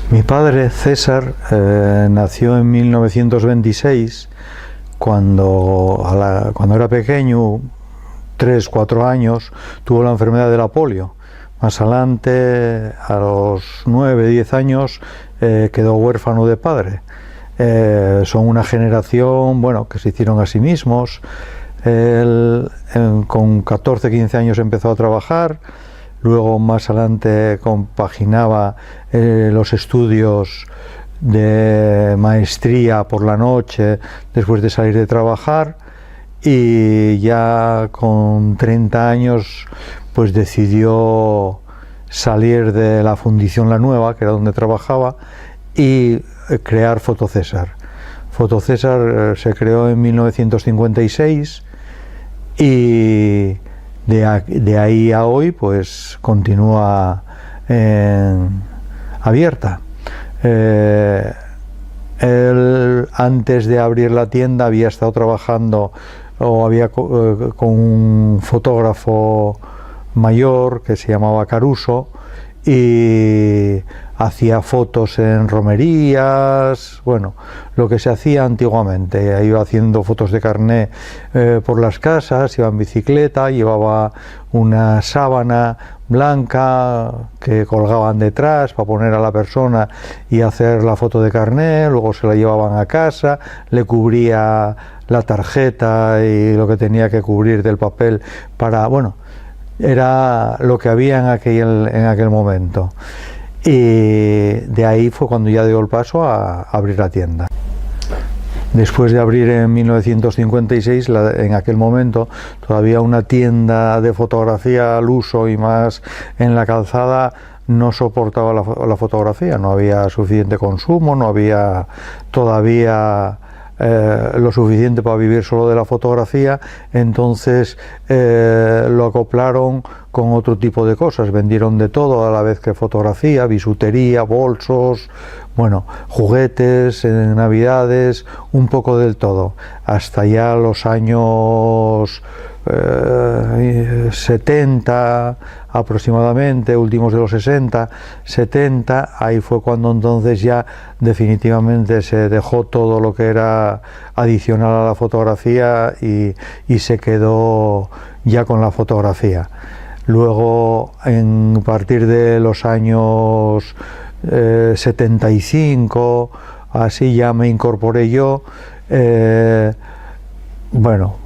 Mi padre, César, nació en 1926, cuando era pequeño, 3, 4 años, tuvo la enfermedad de la polio. Más adelante, a los 9, 10 años, quedó huérfano de padre. Son una generación, bueno, que se hicieron a sí mismos. Él, con 14, 15 años empezó a trabajar. Luego más adelante compaginaba los estudios de maestría por la noche después de salir de trabajar, y ya con 30 años pues decidió salir de la Fundición La Nueva, que era donde trabajaba, y crear Fotocésar. Fotocésar se creó en 1956 y de ahí a hoy pues continúa abierta. Él, antes de abrir la tienda, había estado trabajando con un fotógrafo mayor que se llamaba Caruso, y hacía fotos en romerías, bueno, lo que se hacía antiguamente. Iba haciendo fotos de carné por las casas, iba en bicicleta, llevaba una sábana blanca que colgaban detrás para poner a la persona y hacer la foto de carné, luego se la llevaban a casa, le cubría la tarjeta y lo que tenía que cubrir del papel para, bueno, era lo que había en aquel momento. Y de ahí fue cuando ya dio el paso a abrir la tienda. Después de abrir en 1956, en aquel momento todavía una tienda de fotografía al uso y más en la calzada no soportaba la fotografía, no había suficiente consumo, no había todavía lo suficiente para vivir solo de la fotografía. Entonces lo acoplaron con otro tipo de cosas, vendieron de todo a la vez que fotografía, bisutería, bolsos, bueno, juguetes, navidades, un poco del todo, hasta ya los años 70 aproximadamente, últimos de los 60, 70, ahí fue cuando entonces ya definitivamente se dejó todo lo que era adicional a la fotografía y se quedó ya con la fotografía. Luego, a partir de los años 75, así ya me incorporé yo. Bueno,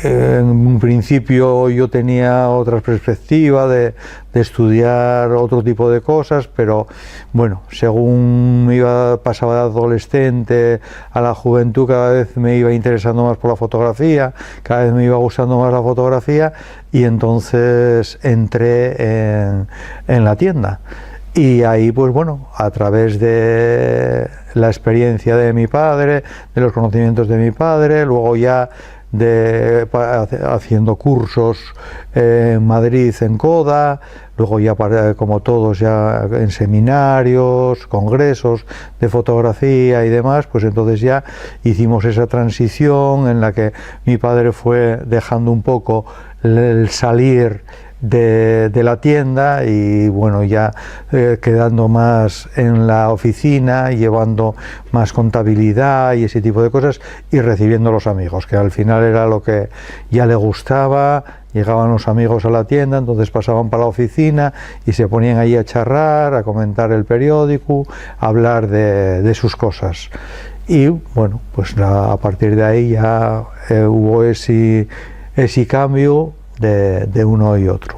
en un principio yo tenía otra perspectiva de estudiar otro tipo de cosas, pero bueno, según pasaba de adolescente a la juventud, cada vez me iba interesando más por la fotografía, cada vez me iba gustando más la fotografía, y entonces entré en la tienda. Y ahí, pues bueno, a través de la experiencia de mi padre, de los conocimientos de mi padre, luego ya haciendo cursos en Madrid, en CODA, luego ya como todos ya en seminarios, congresos de fotografía y demás, pues entonces ya hicimos esa transición en la que mi padre fue dejando un poco el salir de la tienda y bueno, ya quedando más en la oficina, llevando más contabilidad y ese tipo de cosas, y recibiendo a los amigos, que al final era lo que ya le gustaba. Llegaban los amigos a la tienda, entonces pasaban para la oficina y se ponían ahí a charrar, a comentar el periódico, a hablar de sus cosas. Y bueno, pues a partir de ahí ya hubo ese cambio de uno y otro.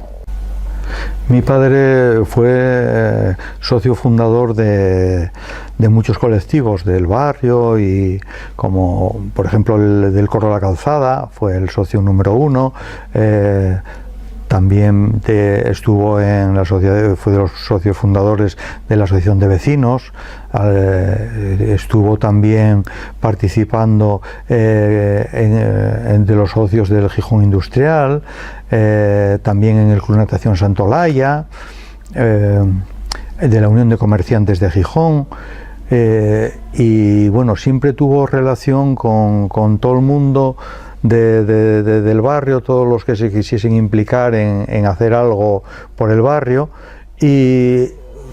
Mi padre fue socio fundador de muchos colectivos del barrio, y como por ejemplo el del Coro de la Calzada, fue el socio número 1. También estuvo en la sociedad, fue de los socios fundadores de la Asociación de Vecinos. Estuvo también participando de los socios del Gijón Industrial, también en el Club Natación Santolaya, de la Unión de Comerciantes de Gijón. Y bueno, siempre tuvo relación con todo el mundo del barrio, todos los que se quisiesen implicar en hacer algo por el barrio. Y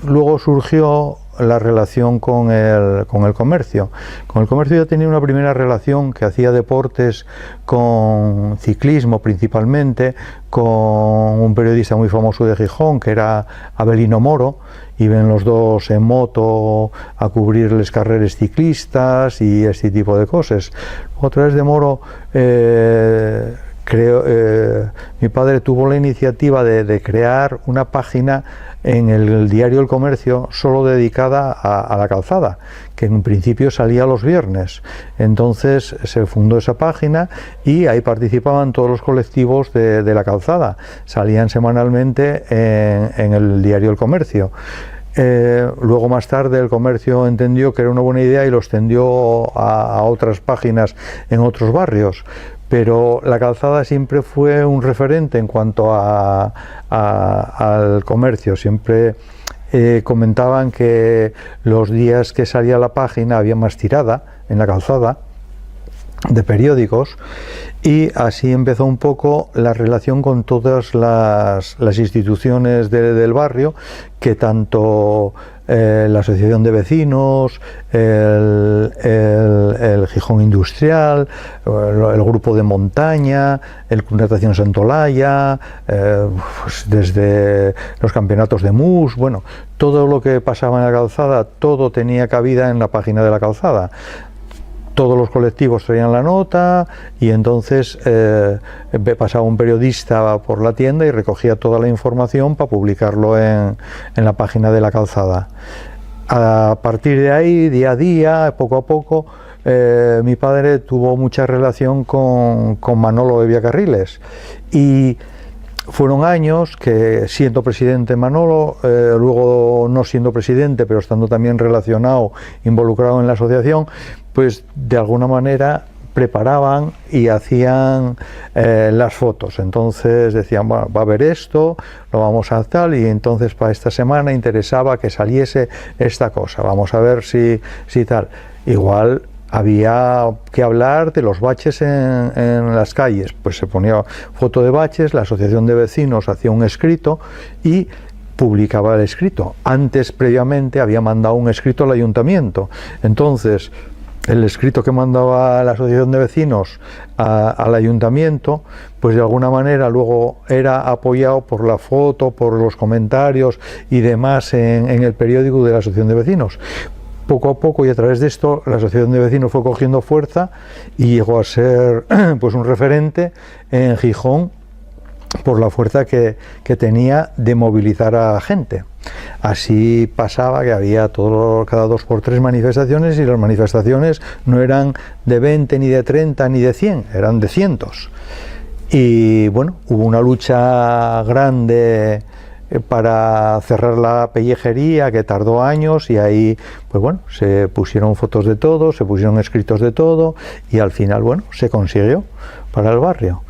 luego surgió la relación con el comercio. Con el comercio ya tenía una primera relación, que hacía deportes con ciclismo principalmente, con un periodista muy famoso de Gijón, que era Avelino Moro. Iban los dos en moto a cubrir les carreras ciclistas y este tipo de cosas. A través de Moro, mi padre tuvo la iniciativa de crear una página en el diario El Comercio solo dedicada a la calzada, que en principio salía los viernes. Entonces se fundó esa página y ahí participaban todos los colectivos de la calzada. Salían semanalmente en el diario El Comercio. Luego más tarde El Comercio entendió que era una buena idea y lo extendió a otras páginas en otros barrios, pero la calzada siempre fue un referente en cuanto al comercio. Siempre comentaban que los días que salía la página había más tirada en la calzada de periódicos, y así empezó un poco la relación con todas las instituciones del barrio, que tanto la asociación de vecinos, el Gijón Industrial, el grupo de montaña, el Club Natación Santolaya, pues desde los campeonatos de mus, bueno, todo lo que pasaba en la calzada, todo tenía cabida en la página de la calzada. Todos los colectivos traían la nota y entonces pasaba un periodista por la tienda y recogía toda la información para publicarlo en la página de la calzada. A partir de ahí, día a día, poco a poco, mi padre tuvo mucha relación con Manolo de Villacarriles, y fueron años que, siendo presidente Manolo, luego no siendo presidente, pero estando también relacionado, involucrado en la asociación, pues de alguna manera preparaban y hacían las fotos. Entonces decían, bueno, va a haber esto, lo vamos a tal, y entonces para esta semana interesaba que saliese esta cosa, vamos a ver si tal. Igual había que hablar de los baches en las calles, pues se ponía foto de baches, la asociación de vecinos hacía un escrito y publicaba el escrito. Antes, previamente, había mandado un escrito al ayuntamiento. Entonces, el escrito que mandaba la asociación de vecinos al ayuntamiento, pues de alguna manera luego era apoyado por la foto, por los comentarios y demás en el periódico de la asociación de vecinos. Poco a poco, y a través de esto, la asociación de vecinos fue cogiendo fuerza y llegó a ser pues un referente en Gijón por la fuerza que tenía de movilizar a gente. Así pasaba que había cada 2 por 3 manifestaciones, y las manifestaciones no eran de 20, ni de 30, ni de 100, eran de cientos. Y bueno, hubo una lucha grande para cerrar la pellejería, que tardó años, y ahí pues bueno, se pusieron fotos de todo, se pusieron escritos de todo, y al final bueno, se consiguió para el barrio.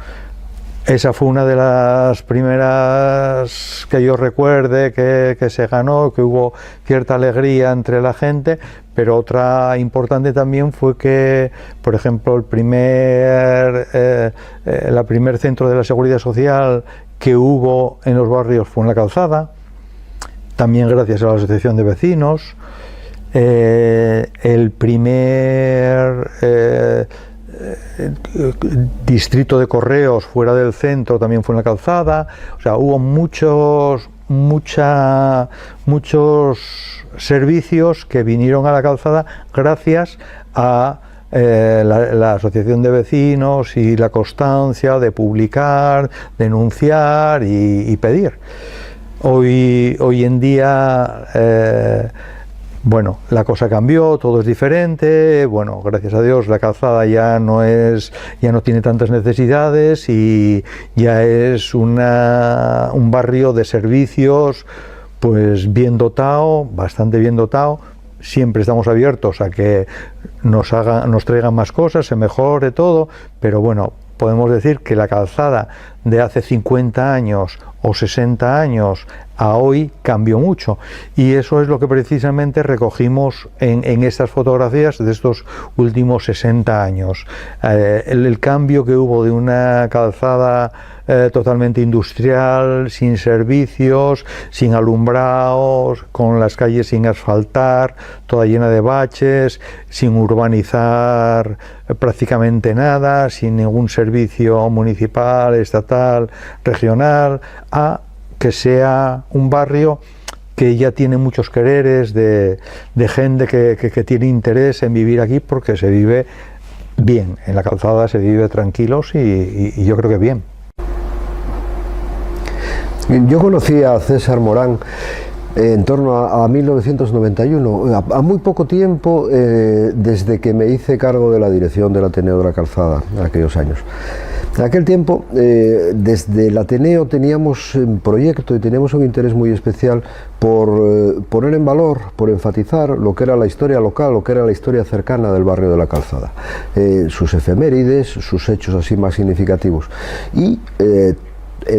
Esa fue una de las primeras que yo recuerde que se ganó, que hubo cierta alegría entre la gente, pero otra importante también fue que, por ejemplo, el primer centro de la Seguridad Social que hubo en los barrios fue en la calzada, también gracias a la asociación de vecinos. El primer distrito de correos fuera del centro también fue en la calzada. O sea, hubo muchos servicios que vinieron a la calzada gracias a la asociación de vecinos y la constancia de publicar, denunciar y pedir. Hoy en día bueno, la cosa cambió, todo es diferente. Bueno, gracias a Dios la calzada ya no tiene tantas necesidades, y ya es un barrio de servicios pues bien dotado, bastante bien dotado. Siempre estamos abiertos a que nos traigan más cosas, se mejore todo, pero bueno, podemos decir que la calzada de hace 50 años o 60 años a hoy cambió mucho, y eso es lo que precisamente recogimos en estas fotografías de estos últimos 60 años. El cambio que hubo de una calzada totalmente industrial, sin servicios, sin alumbrados, con las calles sin asfaltar, toda llena de baches, sin urbanizar prácticamente nada, sin ningún servicio municipal, estatal, regional, a que sea un barrio que ya tiene muchos quereres de gente que tiene interés en vivir aquí, porque se vive bien, en la calzada se vive tranquilos y yo creo que bien. Yo conocí a César Morán en torno a 1991, a muy poco tiempo desde que me hice cargo de la dirección del Ateneo de la Calzada, en aquellos años. En aquel tiempo, desde el Ateneo teníamos un proyecto y teníamos un interés muy especial por poner en valor, por enfatizar lo que era la historia local, lo que era la historia cercana del barrio de la Calzada, sus efemérides, sus hechos así más significativos. Y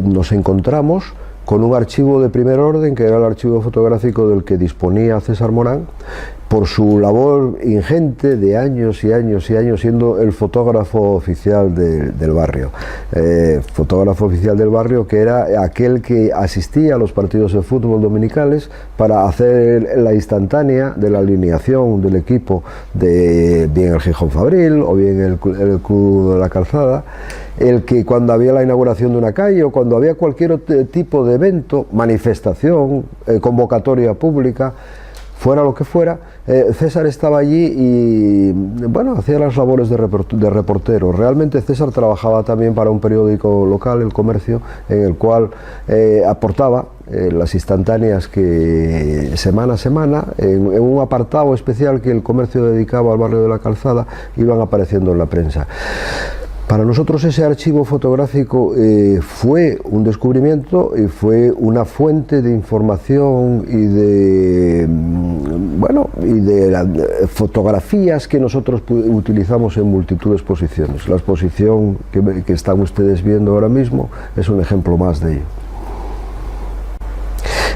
nos encontramos con un archivo de primer orden, que era el archivo fotográfico del que disponía César Morán, por su labor ingente de años y años y años, siendo el fotógrafo oficial del barrio. Fotógrafo oficial del barrio, que era aquel que asistía a los partidos de fútbol dominicales para hacer la instantánea de la alineación del equipo de bien el Gijón Fabril o bien el Club de la Calzada, el que cuando había la inauguración de una calle o cuando había cualquier tipo de evento, manifestación, convocatoria pública, fuera lo que fuera, César estaba allí y bueno, hacía las labores de reportero. Realmente César trabajaba también para un periódico local, El Comercio, en el cual aportaba las instantáneas que semana a semana, en un apartado especial que El Comercio dedicaba al barrio de la Calzada, iban apareciendo en la prensa. Para nosotros ese archivo fotográfico fue un descubrimiento y fue una fuente de información y de, bueno, fotografías que nosotros utilizamos en multitud de exposiciones. La exposición que están ustedes viendo ahora mismo es un ejemplo más de ello.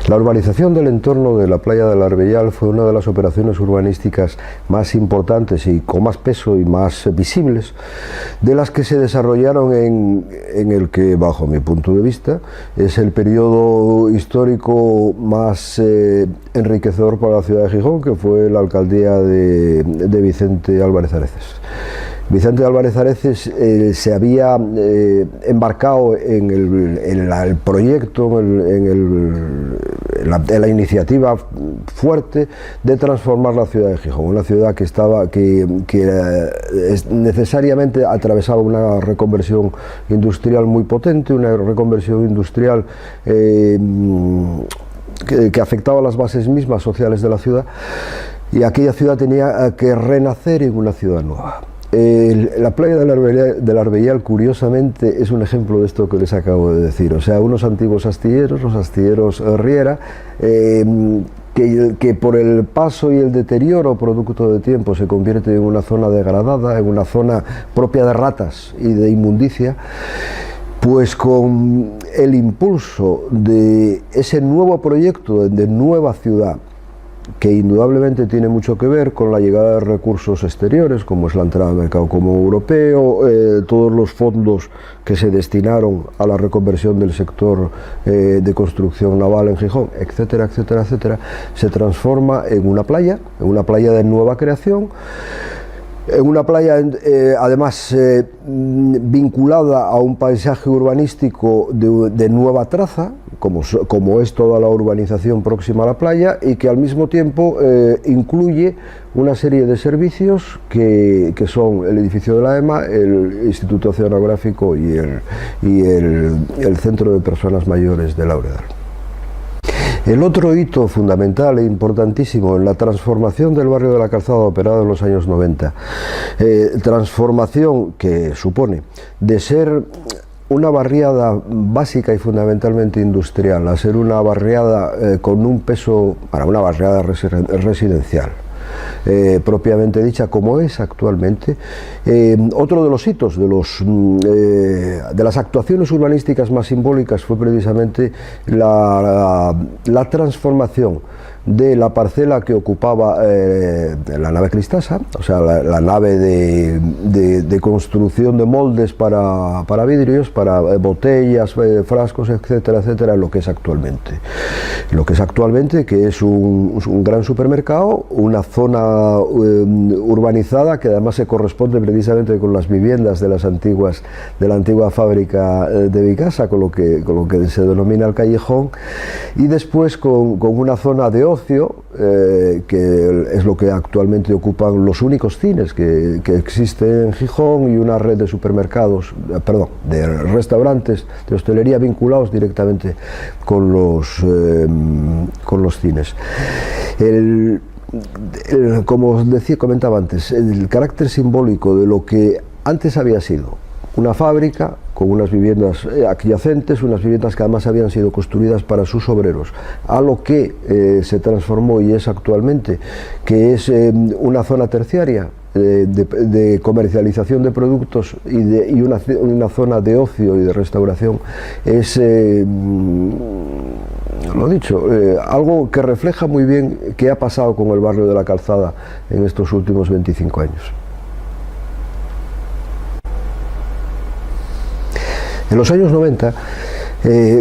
La urbanización del entorno de la playa del Arbellal fue una de las operaciones urbanísticas más importantes y con más peso y más visibles de las que se desarrollaron en el que, bajo mi punto de vista, es el periodo histórico más enriquecedor para la ciudad de Gijón, que fue la alcaldía de Vicente Álvarez Areces. Vicente Álvarez Areces se había embarcado en el proyecto, en la iniciativa fuerte de transformar la ciudad de Gijón, una ciudad que necesariamente atravesaba una reconversión industrial muy potente, una reconversión industrial que afectaba a las bases mismas sociales de la ciudad, y aquella ciudad tenía que renacer en una ciudad nueva. La playa del Arbellal, curiosamente, es un ejemplo de esto que les acabo de decir. O sea, unos antiguos astilleros, los astilleros Riera, que por el paso y el deterioro producto de tiempo se convierte en una zona degradada, en una zona propia de ratas y de inmundicia. Pues con el impulso de ese nuevo proyecto de nueva ciudad, que indudablemente tiene mucho que ver con la llegada de recursos exteriores, como es la entrada al mercado común europeo, todos los fondos que se destinaron a la reconversión del sector de construcción naval en Gijón, etcétera, etcétera, etcétera, se transforma en una playa de nueva creación, en una playa además vinculada a un paisaje urbanístico de nueva traza, como es toda la urbanización próxima a la playa, y que al mismo tiempo incluye una serie de servicios que son el edificio de la EMA, el Instituto Oceanográfico y el Centro de Personas Mayores de Lauredal. El otro hito fundamental e importantísimo en la transformación del barrio de la Calzada operado en los años 90, transformación que supone de ser una barriada básica y fundamentalmente industrial a ser una barriada con un peso, para una barriada residencial, propiamente dicha, como es actualmente. Otro de los hitos, de las actuaciones urbanísticas más simbólicas, fue precisamente la transformación de la parcela que ocupaba la nave Cristasa, o sea, la nave de construcción de moldes para vidrios, para botellas, frascos, etcétera, etcétera, lo que es actualmente. Lo que es actualmente, que es un gran supermercado, una zona urbanizada que además se corresponde precisamente con las viviendas de la antigua fábrica de Vicasa, con lo que se denomina el callejón, y después con una zona de ocio, que es lo que actualmente ocupan los únicos cines que existen en Gijón, y una red de supermercados, de restaurantes, de hostelería vinculados directamente con los cines. Como comentaba antes, el carácter simbólico de lo que antes había sido una fábrica con unas viviendas adyacentes, unas viviendas que además habían sido construidas para sus obreros, a lo que se transformó y es actualmente, que es una zona terciaria de comercialización de productos y una zona de ocio y de restauración. Es, lo dicho, algo que refleja muy bien qué ha pasado con el barrio de la Calzada en estos últimos 25 años. En los años 90,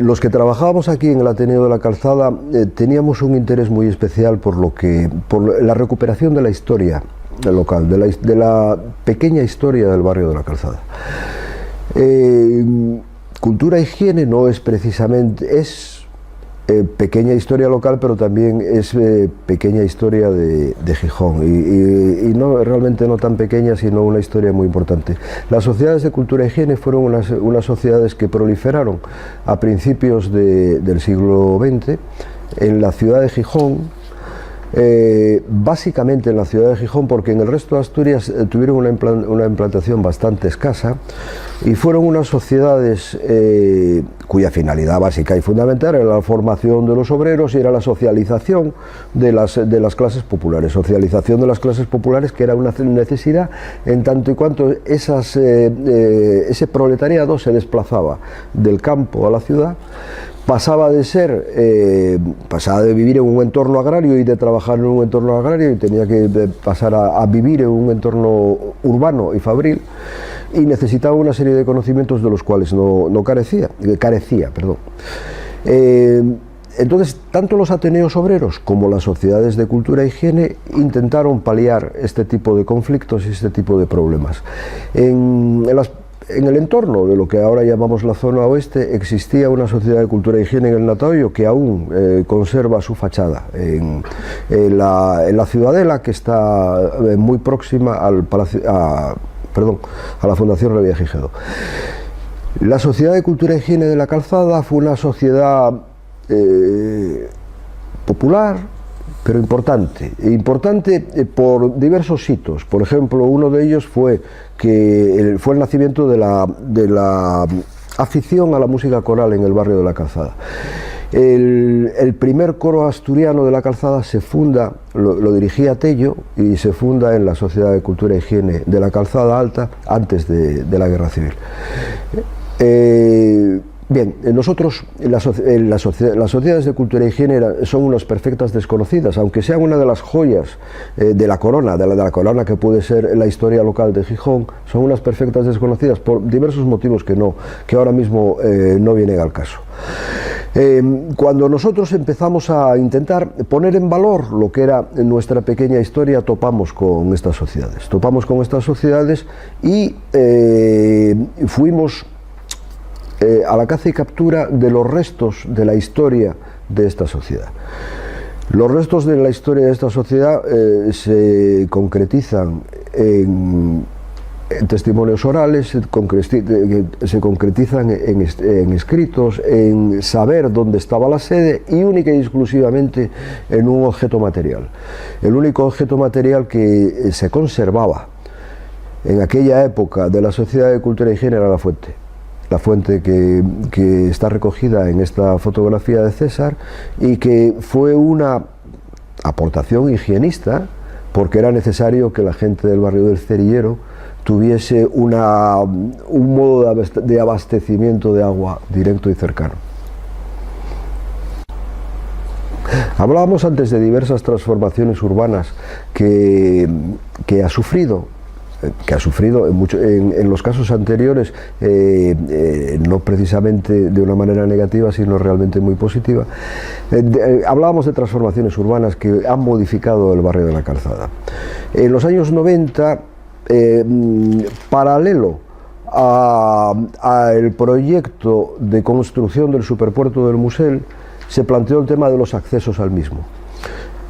los que trabajábamos aquí en el Ateneo de la Calzada teníamos un interés muy especial por la recuperación de la historia local, de la pequeña historia del barrio de la Calzada. Cultura e higiene no es precisamente, pequeña historia local, pero también es pequeña historia de Gijón, y no, realmente no tan pequeña, sino una historia muy importante. Las sociedades de cultura e higiene fueron unas sociedades que proliferaron a principios del siglo XX en la ciudad de Gijón, básicamente en la ciudad de Gijón, porque en el resto de Asturias tuvieron una implantación bastante escasa, y fueron unas sociedades cuya finalidad básica y fundamental era la formación de los obreros y era la socialización de las clases populares, que era una necesidad en tanto y cuanto ese proletariado se desplazaba del campo a la ciudad. Pasaba de vivir en un entorno agrario y de trabajar en un entorno agrario, y tenía que pasar a vivir en un entorno urbano y fabril, y necesitaba una serie de conocimientos de los cuales no carecía. Entonces, tanto los ateneos obreros como las sociedades de cultura e higiene intentaron paliar este tipo de conflictos y este tipo de problemas. En el entorno de lo que ahora llamamos la zona oeste existía una sociedad de cultura e higiene en el Natahoyo que aún conserva su fachada en la Ciudadela, que está muy próxima a la Fundación Revillagigedo. La Sociedad de Cultura e Higiene de la Calzada fue una sociedad popular, pero importante por diversos hitos. Por ejemplo, uno de ellos fue el nacimiento de la afición a la música coral en el barrio de la Calzada. El primer coro asturiano de la Calzada se funda, lo dirigía Tello, y se funda en la Sociedad de Cultura e Higiene de la Calzada Alta antes de la Guerra Civil. Bien, nosotros, las sociedades de cultura e higiene son unas perfectas desconocidas, aunque sean una de las joyas de la corona, de la corona que puede ser la historia local de Gijón. Son unas perfectas desconocidas por diversos motivos que ahora mismo no vienen al caso. Cuando nosotros empezamos a intentar poner en valor lo que era nuestra pequeña historia, topamos con estas sociedades y fuimos a la caza y captura de los restos de la historia de esta sociedad. Los restos de la historia de esta sociedad se concretizan en testimonios orales, se concretizan en escritos, en saber dónde estaba la sede y única y exclusivamente en un objeto material. El único objeto material que se conservaba en aquella época de la Sociedad de Cultura e Higiene era la fuente. La fuente que está recogida en esta fotografía de César y que fue una aportación higienista porque era necesario que la gente del barrio del Cerillero tuviese un modo de abastecimiento de agua directo y cercano. Hablábamos antes de diversas transformaciones urbanas que ha sufrido en los casos anteriores, no precisamente de una manera negativa, sino realmente muy positiva. Hablábamos de transformaciones urbanas que han modificado el barrio de la Calzada. En los años 90, paralelo al proyecto de construcción del superpuerto del Musel, se planteó el tema de los accesos al mismo.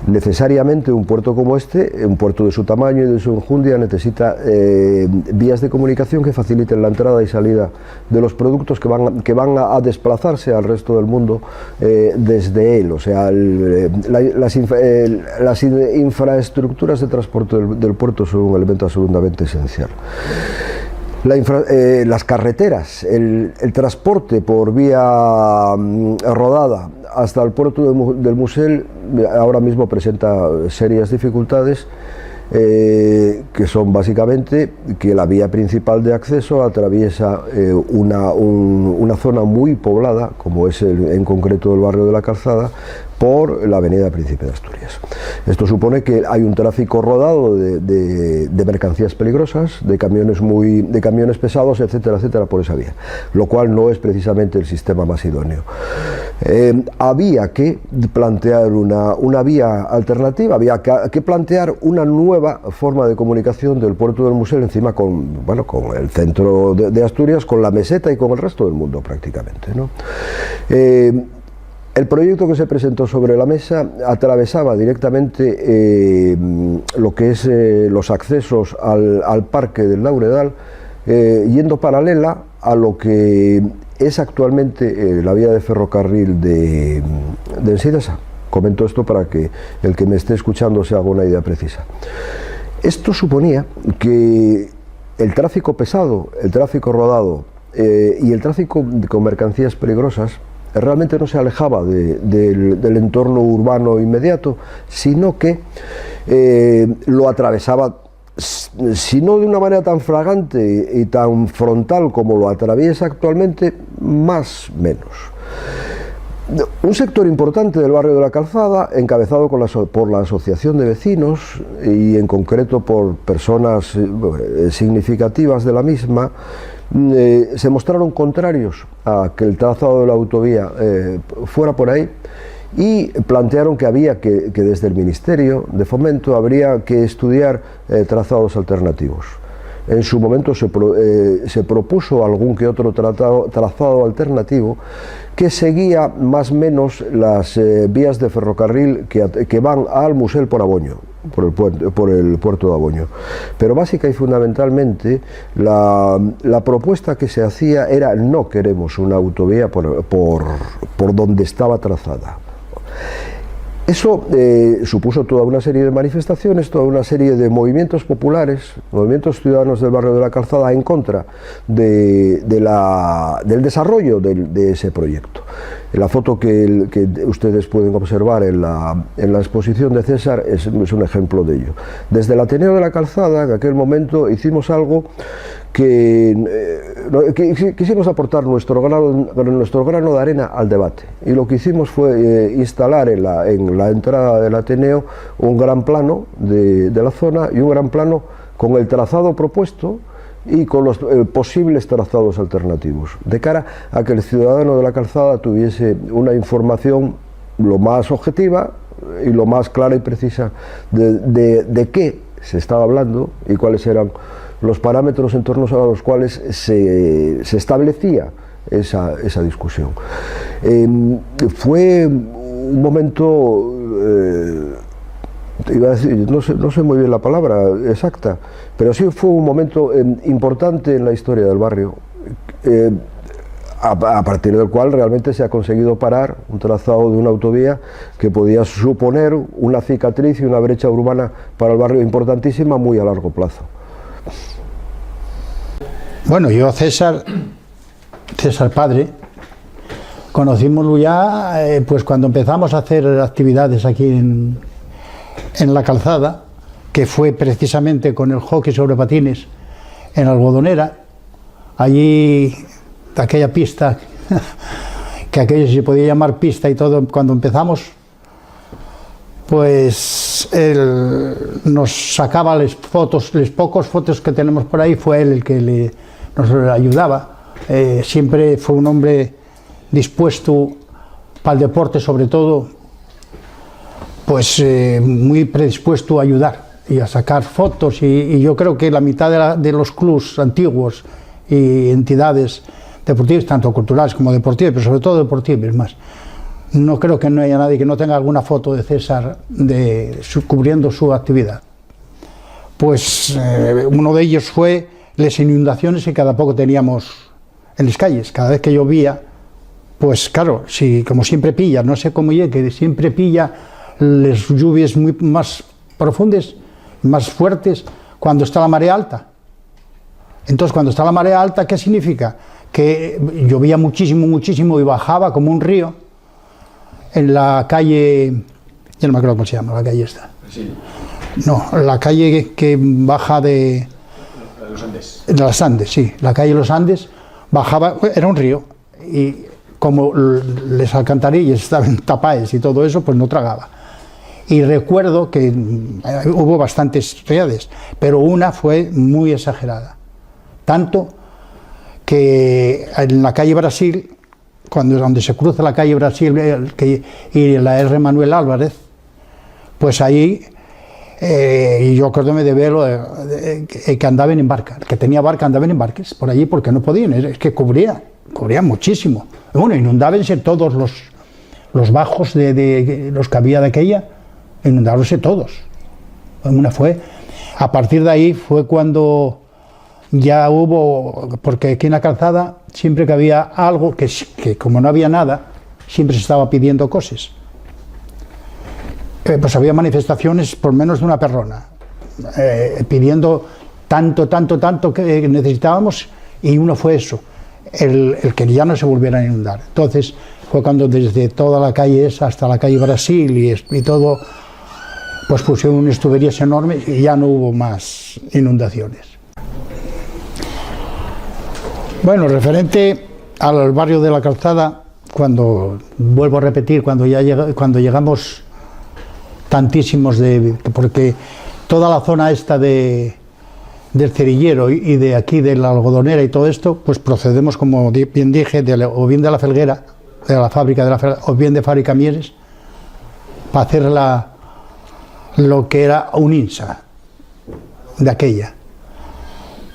Necesariamente un puerto como este, un puerto de su tamaño y de su enjundia, necesita vías de comunicación que faciliten la entrada y salida de los productos que van a desplazarse al resto del mundo desde él. O sea, las infraestructuras de transporte del puerto son un elemento absolutamente esencial. Las carreteras, el transporte por vía rodada hasta el puerto del Musel ahora mismo presenta serias dificultades, que son básicamente que la vía principal de acceso atraviesa una zona muy poblada, como es en concreto el barrio de la Calzada, por la avenida Príncipe de Asturias. Esto supone que hay un tráfico rodado de mercancías peligrosas, de camiones pesados, etcétera, etcétera, por esa vía, lo cual no es precisamente el sistema más idóneo. Había que plantear una vía alternativa, había que plantear una nueva forma de comunicación del puerto del Musel, encima con el centro de Asturias, con la meseta y con el resto del mundo prácticamente, ¿no? El proyecto que se presentó sobre la mesa atravesaba directamente lo que es los accesos al Parque del Lauredal, yendo paralela a lo que es actualmente la vía de ferrocarril de Ensidesa. Comento esto para que el que me esté escuchando se haga una idea precisa. Esto suponía que el tráfico pesado, el tráfico rodado y el tráfico con mercancías peligrosas realmente no se alejaba del entorno urbano inmediato, sino que lo atravesaba, si no de una manera tan flagrante y tan frontal como lo atraviesa actualmente, más o menos. Un sector importante del barrio de la Calzada, encabezado por la asociación de vecinos y en concreto por personas significativas de la misma, se mostraron contrarios a que el trazado de la autovía fuera por ahí y plantearon que había que desde el Ministerio de Fomento habría que estudiar trazados alternativos. En su momento se propuso algún que otro trazado alternativo que seguía más o menos las vías de ferrocarril que van al Musel por Aboño, por el puerto de Aboño. Pero básica y fundamentalmente la propuesta que se hacía era: no queremos una autovía por donde estaba trazada. Eso supuso toda una serie de manifestaciones, toda una serie de movimientos populares, movimientos ciudadanos del barrio de la Calzada en contra del desarrollo de ese proyecto. La foto que ustedes pueden observar en la exposición de César es un ejemplo de ello. Desde el Ateneo de la Calzada, en aquel momento, hicimos algo que quisimos aportar nuestro grano de arena al debate, y lo que hicimos fue instalar en la entrada del Ateneo un gran plano de la zona y un gran plano con el trazado propuesto y con los posibles trazados alternativos, de cara a que el ciudadano de la Calzada tuviese una información lo más objetiva y lo más clara y precisa de qué se estaba hablando y cuáles eran los parámetros en torno a los cuales se establecía esa discusión. Fue un momento, iba a decir, no sé muy bien la palabra exacta, pero sí fue un momento importante en la historia del barrio, a partir del cual realmente se ha conseguido parar un trazado de una autovía que podía suponer una cicatriz y una brecha urbana para el barrio importantísima muy a largo plazo. Bueno, yo César padre, conocimoslo ya pues cuando empezamos a hacer actividades aquí en la Calzada, que fue precisamente con el hockey sobre patines en Algodonera. Allí, aquella pista, que aquello se podía llamar pista y todo, cuando empezamos, pues él nos sacaba las fotos, las pocas fotos que tenemos por ahí, fue él el que nos ayudaba. Siempre fue un hombre dispuesto para el deporte, sobre todo, pues muy predispuesto a ayudar y a sacar fotos, y yo creo que la mitad de los clubs antiguos y entidades deportivas, tanto culturales como deportivas, pero sobre todo deportivas más, no creo que no haya nadie que no tenga alguna foto de César cubriendo su actividad. Pues uno de ellos fue las inundaciones que cada poco teníamos en las calles. Cada vez que llovía, pues claro, si como siempre pilla, no sé cómo es, que siempre pilla las lluvias más profundas, más fuertes, cuando está la marea alta. Entonces, cuando está la marea alta, ¿qué significa? Que llovía muchísimo, muchísimo y bajaba como un río en la calle, ya no me acuerdo cómo se llama la calle esta. Sí. No, la calle que baja de los Andes. De los Andes, sí, la calle de los Andes bajaba, era un río, y como les alcantarillas estaban tapadas y todo eso, pues no tragaba. Y recuerdo que hubo bastantes riadas, pero una fue muy exagerada. Tanto que en la calle Brasil, donde se cruza la calle Brasil y la R. Manuel Álvarez, pues ahí, yo acuérdome de verlo, que andaban en barca, que tenía barca, andaban en barques por allí porque no podían, es que cubría muchísimo. Bueno, inundábanse todos los bajos de los que había de aquella, inundáronse todos. Una fue, a partir de ahí fue cuando ya hubo, porque aquí en la calzada siempre que había algo, que como no había nada, siempre se estaba pidiendo cosas. Pues había manifestaciones por menos de una persona, pidiendo tanto que necesitábamos, y uno fue eso, el que ya no se volviera a inundar. Entonces fue cuando desde toda la calle esa hasta la calle Brasil y todo, pues pusieron unas tuberías enormes y ya no hubo más inundaciones. Bueno, referente al barrio de la Calzada, cuando, vuelvo a repetir, cuando llegamos tantísimos porque toda la zona esta del Cerillero y de aquí de la Algodonera y todo esto, pues procedemos, como bien dije, o bien de la Felguera, de la fábrica de la Felguera, o bien de Fábrica Mieres, para hacer lo que era un INSA de aquella,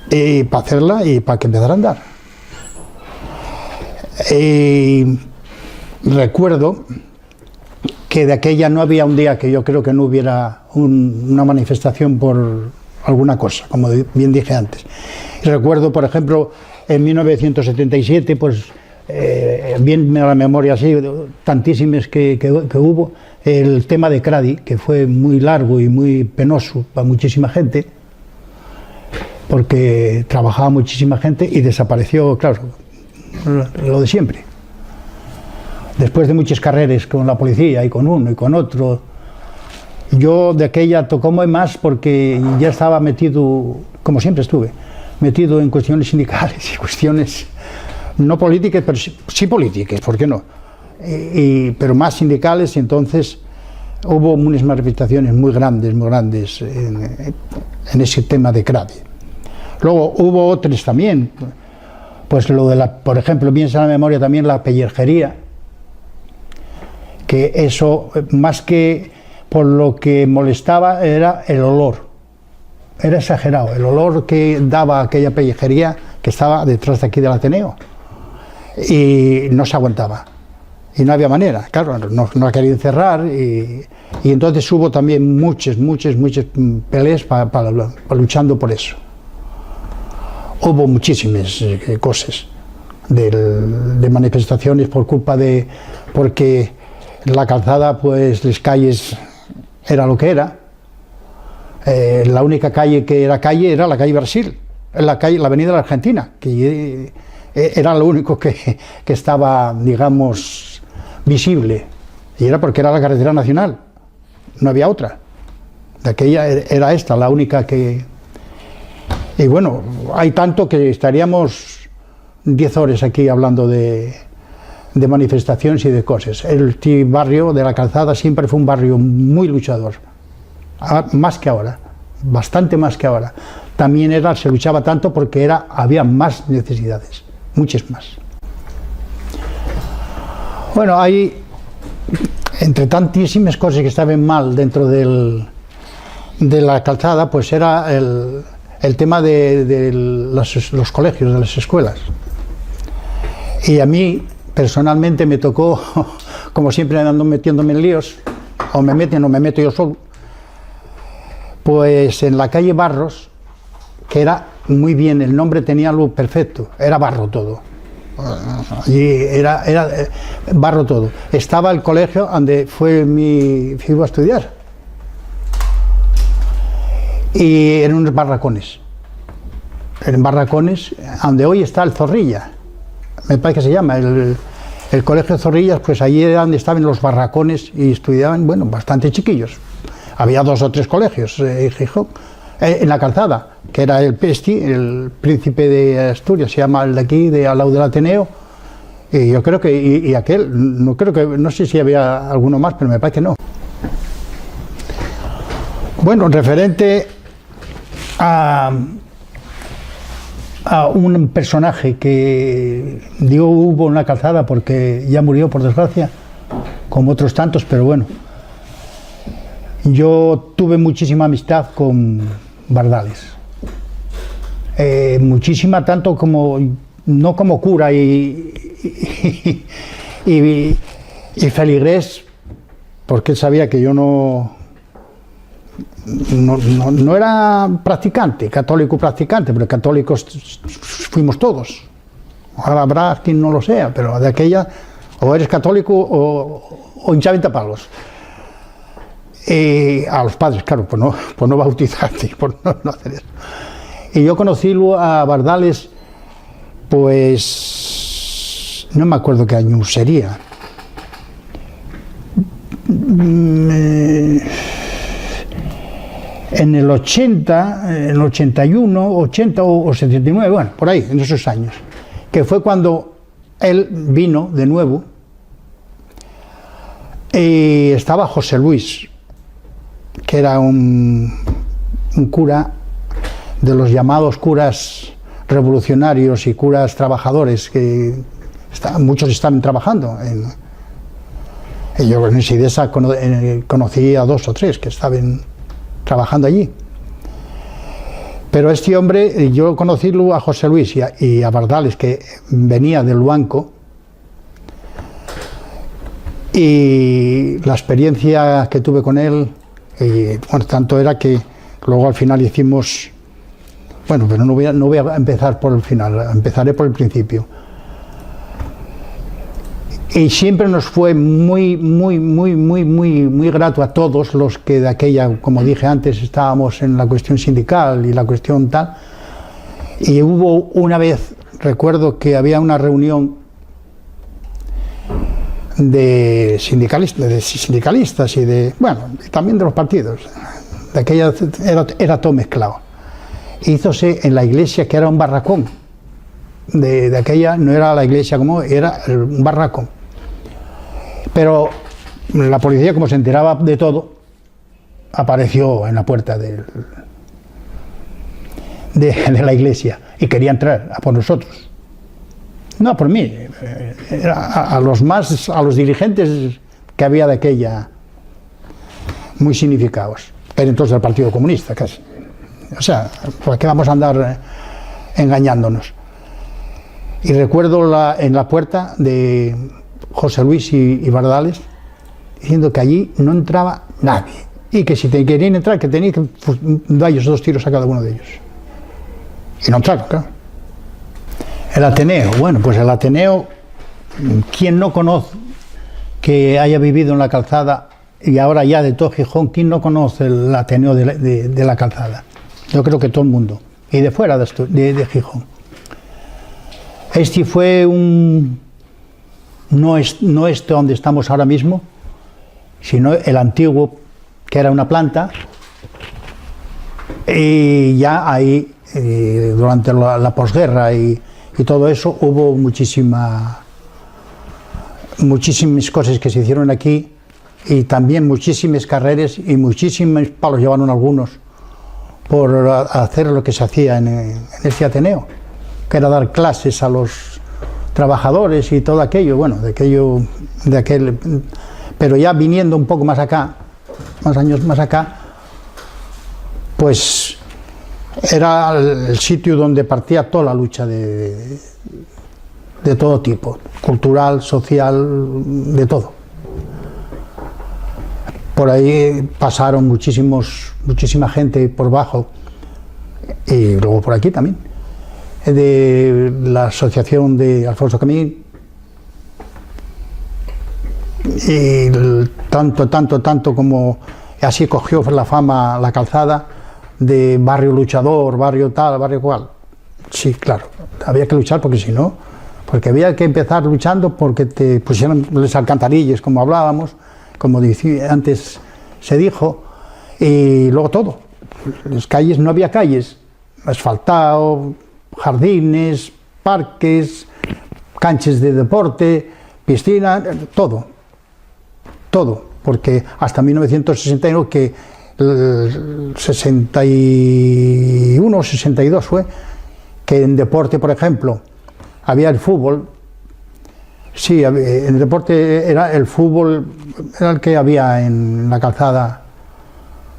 y para hacerla y para que empezara a andar. Y recuerdo que de aquella no había un día que yo creo que no hubiera una manifestación por alguna cosa, como bien dije antes. Y recuerdo, por ejemplo, en 1977, pues bien me da la memoria así, tantísimas que hubo, el tema de Cradi, que fue muy largo y muy penoso para muchísima gente, porque trabajaba muchísima gente y desapareció, claro, lo de siempre. Después de muchas carreras con la policía y con uno y con otro, yo de aquella tocóme más porque ya estaba metido, como siempre estuve, metido en cuestiones sindicales y cuestiones no políticas, pero sí políticas, ¿por qué no? Pero más sindicales, y entonces hubo unas manifestaciones muy grandes en ese tema de Cradi. Luego hubo otras también, pues lo de por ejemplo, piensa en la memoria también la pellejería, que eso, más que por lo que molestaba, era el olor. Era exagerado, el olor que daba aquella pellejería que estaba detrás de aquí del Ateneo. Y no se aguantaba. Y no había manera, claro, no querían cerrar. Y entonces hubo también muchas peleas luchando por eso. Hubo muchísimas cosas de manifestaciones por culpa porque la calzada, pues las calles era lo que era. La única calle que era calle era la calle Brasil, la avenida de la Argentina, que era lo único que estaba, digamos, visible, y era porque era la carretera nacional, no había otra. De aquella era esta, la única que... Y bueno, hay tanto que estaríamos 10 horas aquí hablando de manifestaciones y de cosas. El barrio de la Calzada siempre fue un barrio muy luchador, más que ahora, bastante más que ahora. También se luchaba tanto porque había más necesidades, muchas más. Bueno, hay, entre tantísimas cosas que estaban mal dentro de la Calzada, pues era el tema de los colegios, de las escuelas. Y a mí, personalmente, me tocó, como siempre ando metiéndome en líos, o me meten o me meto yo solo, pues en la calle Barros, que era muy bien, el nombre tenía lo perfecto, era barro todo. Allí era barro todo. Estaba el colegio donde fui a estudiar. Y eran unos barracones. Eran barracones donde hoy está el Zorrilla. Me parece que se llama el colegio Zorrillas, pues allí era donde estaban los barracones y estudiaban, bueno, bastante chiquillos. Había 2 o 3 colegios en Gijón, en la Calzada, que era el Pesti, el Príncipe de Asturias, se llama el de aquí, al lado del Ateneo, y yo creo que, y aquel, no sé si había alguno más, pero me parece que no. Bueno, referente a un personaje que hubo en la Calzada, porque ya murió, por desgracia, como otros tantos, pero bueno. Yo tuve muchísima amistad con Bardales. Muchísima, tanto como, no como cura y feligrés, porque él sabía que yo no era practicante, católico practicante, pero católicos fuimos todos. Ahora habrá quien no lo sea, pero de aquella o eres católico o hincha 20 palos. A los padres, claro, por no bautizarte, por no hacer eso. Y yo conocí a Bardales, pues no me acuerdo qué año sería. En el 80, en el 81, 80 o 79, bueno, por ahí, en esos años, que fue cuando él vino de nuevo y estaba José Luis, que era un cura de los llamados curas revolucionarios y curas trabajadores, que muchos estaban trabajando. Yo en Sidesa conocí a 2 o 3 que estaban trabajando allí. Pero este hombre, yo conocí a José Luis y a Bardales, que venía del banco, y la experiencia que tuve con él, bueno, tanto era que luego al final hicimos, bueno, pero no voy a empezar por el final, empezaré por el principio. Y siempre nos fue muy grato a todos los que de aquella, como dije antes, estábamos en la cuestión sindical y la cuestión tal. Y hubo una vez, recuerdo que había una reunión de sindicalistas y también de los partidos. De aquella era todo mezclado. Hízose en la iglesia, que era un barracón. De aquella no era la iglesia como era un barracón. Pero la policía, como se enteraba de todo, apareció en la puerta de la iglesia y quería entrar a por nosotros. No por mí, a los dirigentes que había de aquella, muy significados. Era entonces el Partido Comunista, casi. O sea, ¿por qué vamos a andar engañándonos? Y recuerdo en la puerta de José Luis y Bardales diciendo que allí no entraba nadie y que si querían entrar, que tenían que darles 2 tiros a cada uno de ellos. Y no entraron, claro. El Ateneo, bueno, pues el Ateneo, ¿quién no conoce que haya vivido en la Calzada y ahora ya de todo Gijón, quién no conoce el Ateneo de la Calzada? Yo creo que todo el mundo, y de fuera de Gijón. Este fue no es donde estamos ahora mismo, sino el antiguo, que era una planta, Y ya ahí, durante la posguerra y todo eso, hubo muchísimas cosas que se hicieron aquí, y también muchísimas carreras y muchísimos palos llevaron algunos por hacer lo que se hacía en ese Ateneo, que era dar clases a los trabajadores y todo aquello, bueno, de aquel, pero ya viniendo un poco más acá, más años más acá, pues era el sitio donde partía toda la lucha de todo tipo, cultural, social, de todo. Por ahí pasaron muchísima gente por bajo, y luego por aquí también, de la asociación de Alfonso Camín, y tanto como así cogió la fama la Calzada de barrio luchador, barrio tal, barrio cual. Sí, claro, había que luchar porque había que empezar luchando porque te pusieron las alcantarillas, como hablábamos, como antes se dijo, y luego todo. Las calles, no había calles, asfaltado, jardines, parques, canchas de deporte, piscina, todo, porque hasta 1961, que el 61 o 62 fue, que en deporte, por ejemplo, había el fútbol. Sí, en el deporte era el fútbol, era el que había en la Calzada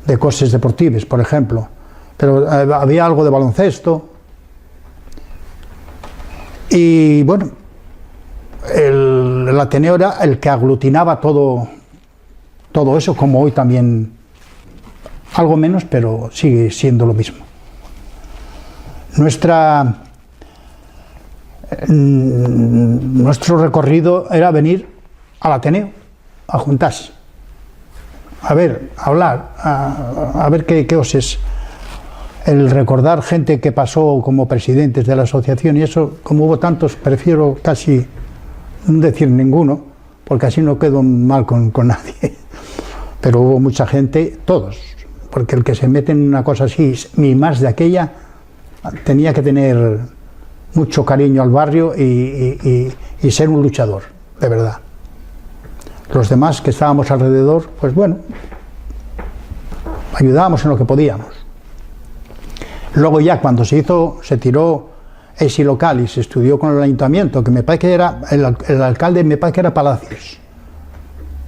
de cosas deportivas, por ejemplo, pero había algo de baloncesto. Y bueno, el Ateneo era el que aglutinaba todo eso, como hoy también, algo menos, pero sigue siendo lo mismo. Nuestro recorrido era venir al Ateneo a juntarse, a ver, a hablar, a ver qué cosas, el recordar gente que pasó como presidentes de la asociación, y eso, como hubo tantos, prefiero casi no decir ninguno, porque así no quedo mal con nadie, pero hubo mucha gente, todos, porque el que se mete en una cosa así, ni más de aquella, tenía que tener mucho cariño al barrio y ser un luchador, de verdad. Los demás que estábamos alrededor, pues bueno, ayudábamos en lo que podíamos. Luego ya cuando se tiró ese local y se estudió con el ayuntamiento, que me parece que era, el alcalde me parece que era Palacios,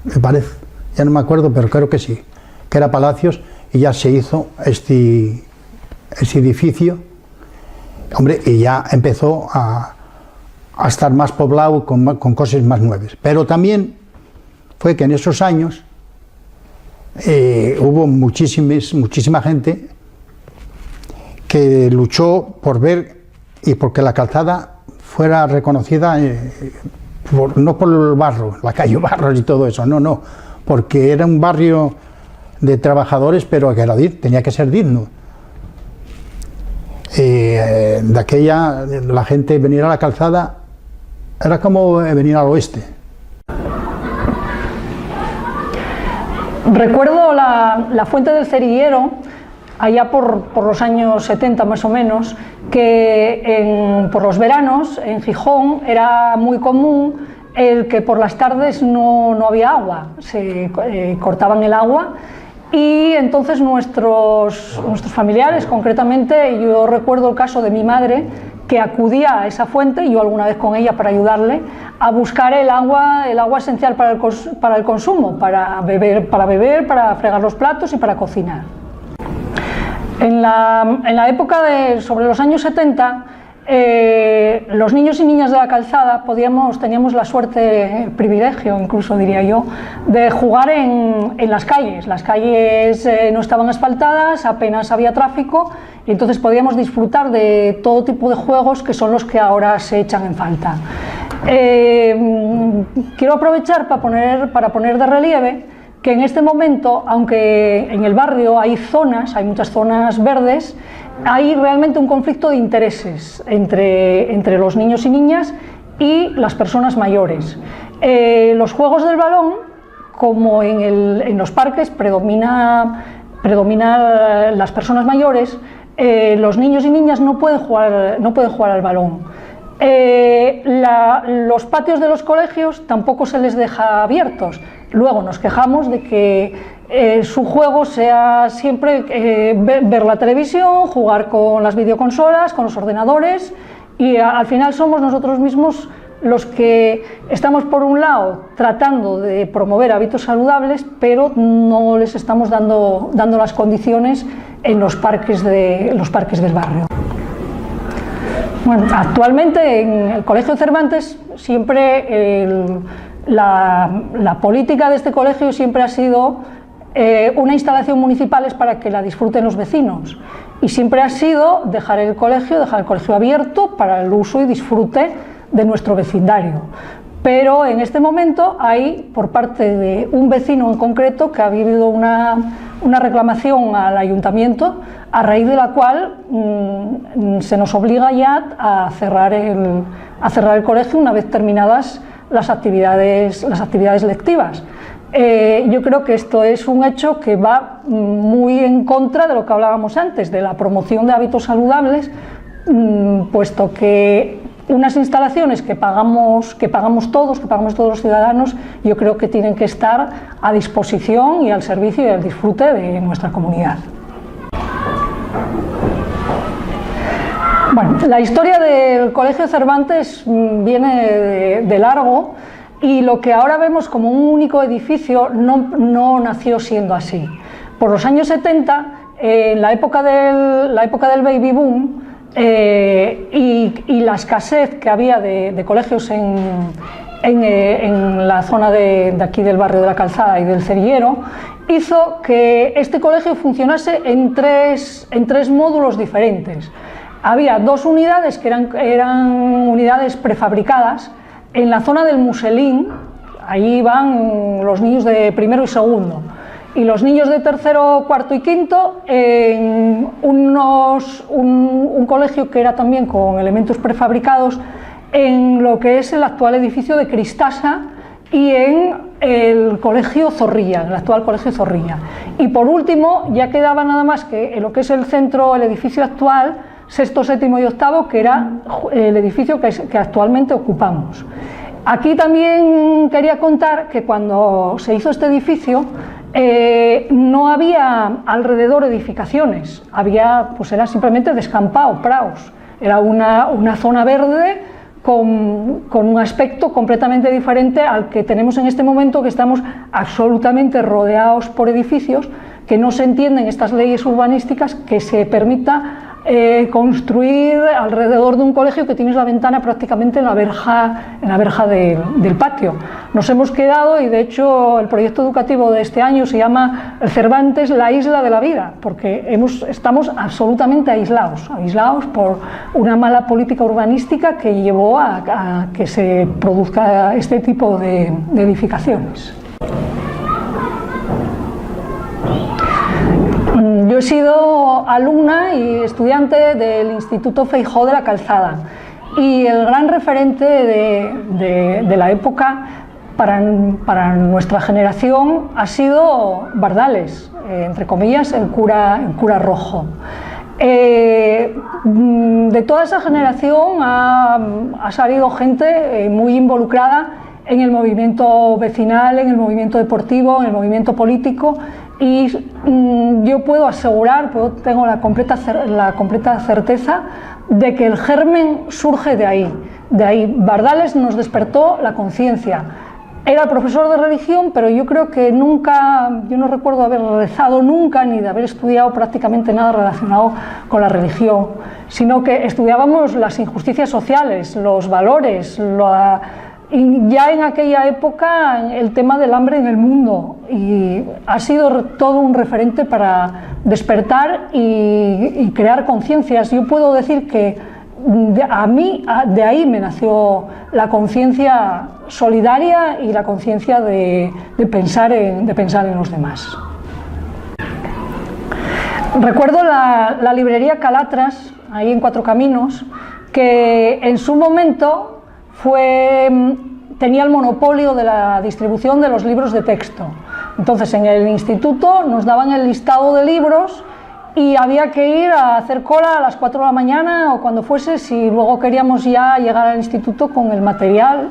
me parece, ya no me acuerdo, pero creo que sí, que era Palacios, y ya se hizo este edificio. Hombre, y ya empezó a estar más poblado con cosas más nuevas. Pero también fue que en esos años hubo muchísima gente que luchó por ver y porque la Calzada fuera reconocida, no por el barro, la calle Barros y todo eso, no, porque era un barrio de trabajadores, pero que tenía que ser digno. De aquella, la gente venir a la Calzada era como venir al oeste. Recuerdo la fuente del Cerillero, allá por los años 70 más o menos, que por los veranos en Gijón era muy común el que por las tardes no había agua, se cortaban el agua. Y entonces nuestros familiares, concretamente, yo recuerdo el caso de mi madre, que acudía a esa fuente, yo alguna vez con ella para ayudarle, a buscar el agua esencial para el consumo, para beber, para fregar los platos y para cocinar. En la época sobre los años 70, los niños y niñas de la Calzada teníamos la suerte, el privilegio incluso diría yo, de jugar en las calles. Las calles no estaban asfaltadas, apenas había tráfico, y entonces podíamos disfrutar de todo tipo de juegos que son los que ahora se echan en falta. Quiero aprovechar para poner de relieve que en este momento, aunque en el barrio hay muchas zonas verdes, hay realmente un conflicto de intereses entre los niños y niñas y las personas mayores. Los juegos del balón, como en los parques, predomina predominan las personas mayores, los niños y niñas no pueden jugar al balón. Los patios de los colegios tampoco se les deja abiertos. Luego nos quejamos de que su juego sea siempre ver la televisión, jugar con las videoconsolas, con los ordenadores, y al final somos nosotros mismos los que estamos, por un lado, tratando de promover hábitos saludables, pero no les estamos dando las condiciones en los parques del barrio. Bueno, actualmente en el Colegio Cervantes siempre la política de este colegio siempre ha sido una instalación municipal es para que la disfruten los vecinos, y siempre ha sido dejar el colegio abierto para el uso y disfrute de nuestro vecindario. Pero en este momento hay, por parte de un vecino en concreto, que ha habido una reclamación al ayuntamiento, a raíz de la cual se nos obliga ya a cerrar el colegio una vez terminadas las actividades lectivas. Yo creo que esto es un hecho que va muy en contra de lo que hablábamos antes, de la promoción de hábitos saludables, puesto que unas instalaciones que pagamos todos los ciudadanos, yo creo que tienen que estar a disposición y al servicio y al disfrute de nuestra comunidad. Bueno, la historia del Colegio Cervantes viene de largo, y lo que ahora vemos como un único edificio no nació siendo así. Por los años 70, en la época del baby boom, y la escasez que había de colegios en la zona de aquí del barrio de la Calzada y del Cerillero, hizo que este colegio funcionase en tres módulos diferentes. Había dos unidades que eran unidades prefabricadas. En la zona del Muselín, allí van los niños de primero y segundo, y los niños de tercero, cuarto y quinto en un colegio que era también con elementos prefabricados en lo que es el actual edificio de Cristasa y en el colegio Zorrilla, el actual colegio Zorrilla. Y por último ya quedaba nada más que en lo que es el centro, el edificio actual, sexto, séptimo y octavo, que era el edificio que actualmente ocupamos. Aquí también quería contar que cuando se hizo este edificio no había alrededor edificaciones, era simplemente descampado, praos. Era una zona verde con un aspecto completamente diferente al que tenemos en este momento, que estamos absolutamente rodeados por edificios, que no se entienden estas leyes urbanísticas que se permita construir alrededor de un colegio que tienes la ventana prácticamente en la verja del patio. Nos hemos quedado, y de hecho el proyecto educativo de este año se llama el Cervantes, la isla de la vida, porque estamos absolutamente aislados por una mala política urbanística que llevó a que se produzca este tipo de edificaciones. Yo he sido alumna y estudiante del Instituto Feijóo de la Calzada, y el gran referente de la época para nuestra generación ha sido Bardales, entre comillas, el cura rojo. De toda esa generación ha salido gente muy involucrada en el movimiento vecinal, en el movimiento deportivo, en el movimiento político, y yo puedo asegurar, tengo la completa certeza de que el germen surge de ahí. Bardales nos despertó la conciencia. Era profesor de religión, pero yo creo que yo no recuerdo haber rezado nunca, ni de haber estudiado prácticamente nada relacionado con la religión, sino que estudiábamos las injusticias sociales, los valores, y ya en aquella época el tema del hambre en el mundo, y ha sido todo un referente para despertar y crear conciencias. Yo puedo decir que de ahí me nació la conciencia solidaria y la conciencia de pensar en los demás. Recuerdo la librería Calatras, ahí en Cuatro Caminos, que en su momento tenía el monopolio de la distribución de los libros de texto. Entonces en el instituto nos daban el listado de libros y había que ir a hacer cola a las 4 de la mañana o cuando fuese, si luego queríamos ya llegar al instituto con el material,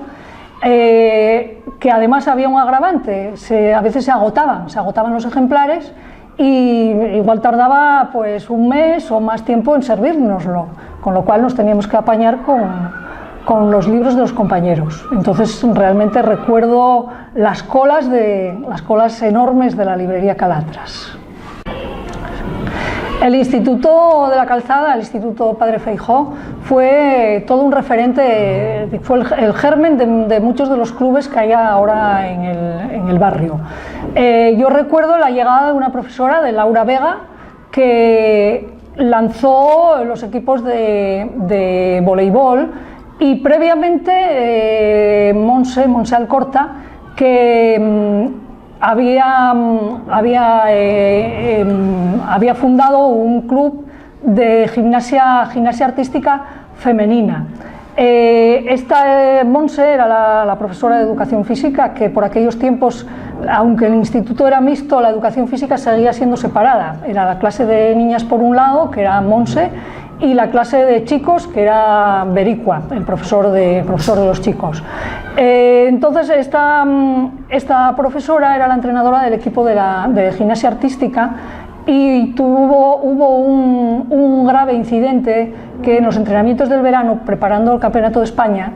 que además había un agravante, a veces se agotaban los ejemplares y igual tardaba pues un mes o más tiempo en servírnoslo, con lo cual nos teníamos que apañar con los libros de los compañeros. Entonces realmente recuerdo las colas enormes de la librería Calatras. El Instituto de la Calzada, el Instituto Padre Feijó, fue todo un referente, fue el germen de muchos de los clubes que hay ahora en el barrio. Yo recuerdo la llegada de una profesora, de Laura Vega, que lanzó los equipos de voleibol y previamente Monse Alcorta, que había fundado un club de gimnasia artística femenina. Esta Monse era la profesora de educación física, que por aquellos tiempos, aunque el instituto era mixto, la educación física seguía siendo separada. Era la clase de niñas por un lado, que era Monse, y la clase de chicos, que era Bericua, el profesor de los chicos. Entonces esta profesora era la entrenadora del equipo de gimnasia artística y hubo un grave incidente, que en los entrenamientos del verano, preparando el Campeonato de España,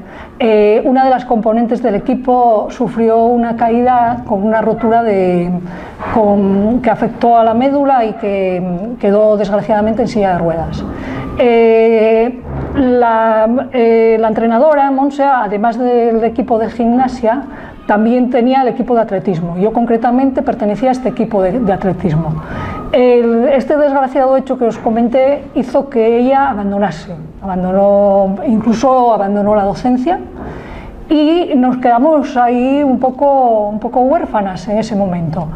una de las componentes del equipo sufrió una caída con una rotura que afectó a la médula y que quedó desgraciadamente en silla de ruedas. La entrenadora, Monse, además del equipo de gimnasia, también tenía el equipo de atletismo. Yo concretamente pertenecía a este equipo de atletismo. Este desgraciado hecho que os comenté hizo que ella incluso abandonó la docencia, y nos quedamos ahí un poco huérfanas en ese momento.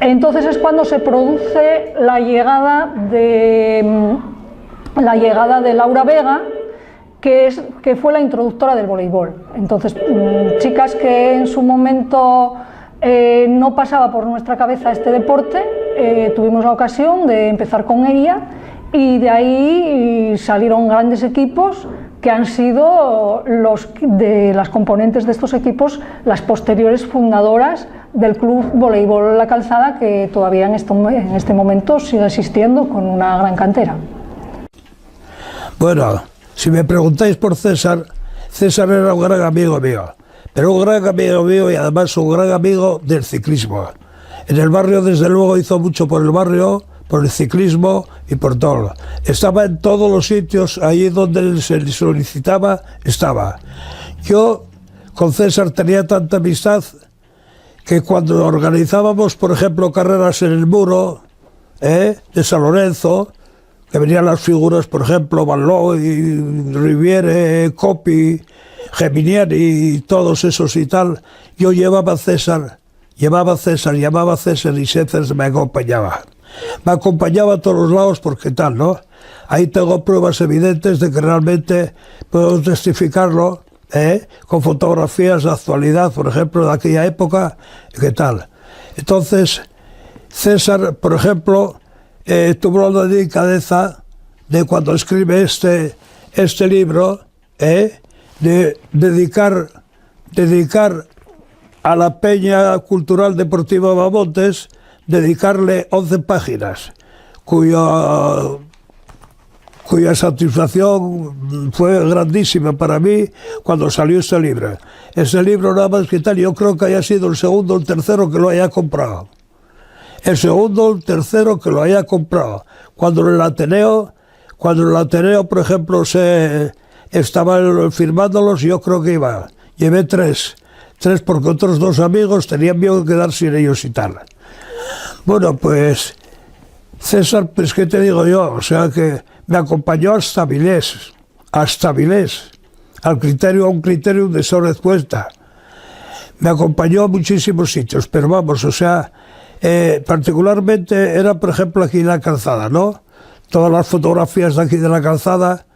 Entonces es cuando se produce la llegada de Laura Vega, que fue la introductora del voleibol. Entonces, chicas que en su momento no pasaba por nuestra cabeza este deporte, tuvimos la ocasión de empezar con ella, y de ahí salieron grandes equipos que han sido las componentes de estos equipos, las posteriores fundadoras del Club Voleibol La Calzada, que todavía en este momento sigue existiendo con una gran cantera. Bueno, si me preguntáis por César era un gran amigo mío, pero un gran amigo mío y además un gran amigo del ciclismo. En el barrio, desde luego, hizo mucho por el barrio, por el ciclismo y por todo. Estaba en todos los sitios, allí donde se le solicitaba, estaba. Yo con César tenía tanta amistad que cuando organizábamos, por ejemplo, carreras en el Muro, de San Lorenzo, que venían las figuras, por ejemplo, Van Loo y Riviere, Coppi, Geminiani y todos esos y tal, yo llamaba a César y César me acompañaba. Me acompañaba a todos los lados porque tal, ¿no? Ahí tengo pruebas evidentes de que realmente puedo testificarlo, con fotografías de actualidad, por ejemplo, de aquella época, ¿qué tal? Entonces, César, por ejemplo, tuvo la delicadeza de, cuando escribe este libro, de dedicar a la Peña Cultural Deportiva Bamontes, dedicarle 11 páginas, cuya satisfacción fue grandísima para mí cuando salió este libro. Ese libro, nada más que tal, yo creo que haya sido el segundo o el tercero que lo haya comprado. El segundo o el tercero que lo haya comprado. Cuando en el Ateneo, por ejemplo, se estaba firmándolos, yo creo que llevé tres porque otros 2 amigos tenían miedo de quedar sin ellos y tal. Bueno, pues César, pues qué te digo yo, o sea que me acompañó hasta Vilés, a un criterio de sobrecuesta. Me acompañó a muchísimos sitios, pero vamos, o sea, particularmente era, por ejemplo, aquí en La Calzada, ¿no? Todas las fotografías de aquí de La Calzada,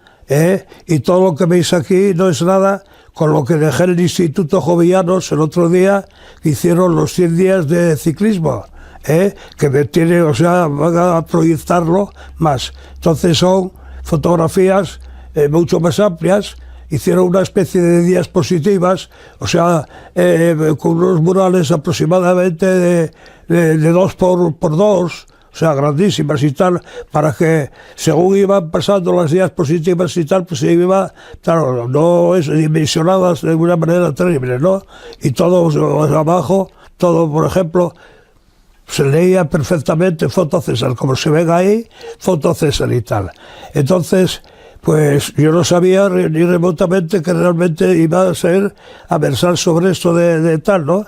y todo lo que veis aquí no es nada con lo que dejé el Instituto Jovellanos el otro día, que hicieron los 100 días de ciclismo, que me tiene, o sea, van a proyectarlo más. Entonces son fotografías mucho más amplias. Hicieron una especie de diapositivas, o sea, con unos murales aproximadamente de 2 por 2, o sea, grandísimas y tal, para que según iban pasando las diapositivas y tal, pues se iba, claro, no es dimensionadas de una manera terrible, ¿no? Y todo abajo, todo, por ejemplo, se leía perfectamente foto César, como se ven ahí, foto César y tal. Entonces, pues yo no sabía ni remotamente que realmente iba a versar sobre esto de tal, ¿no?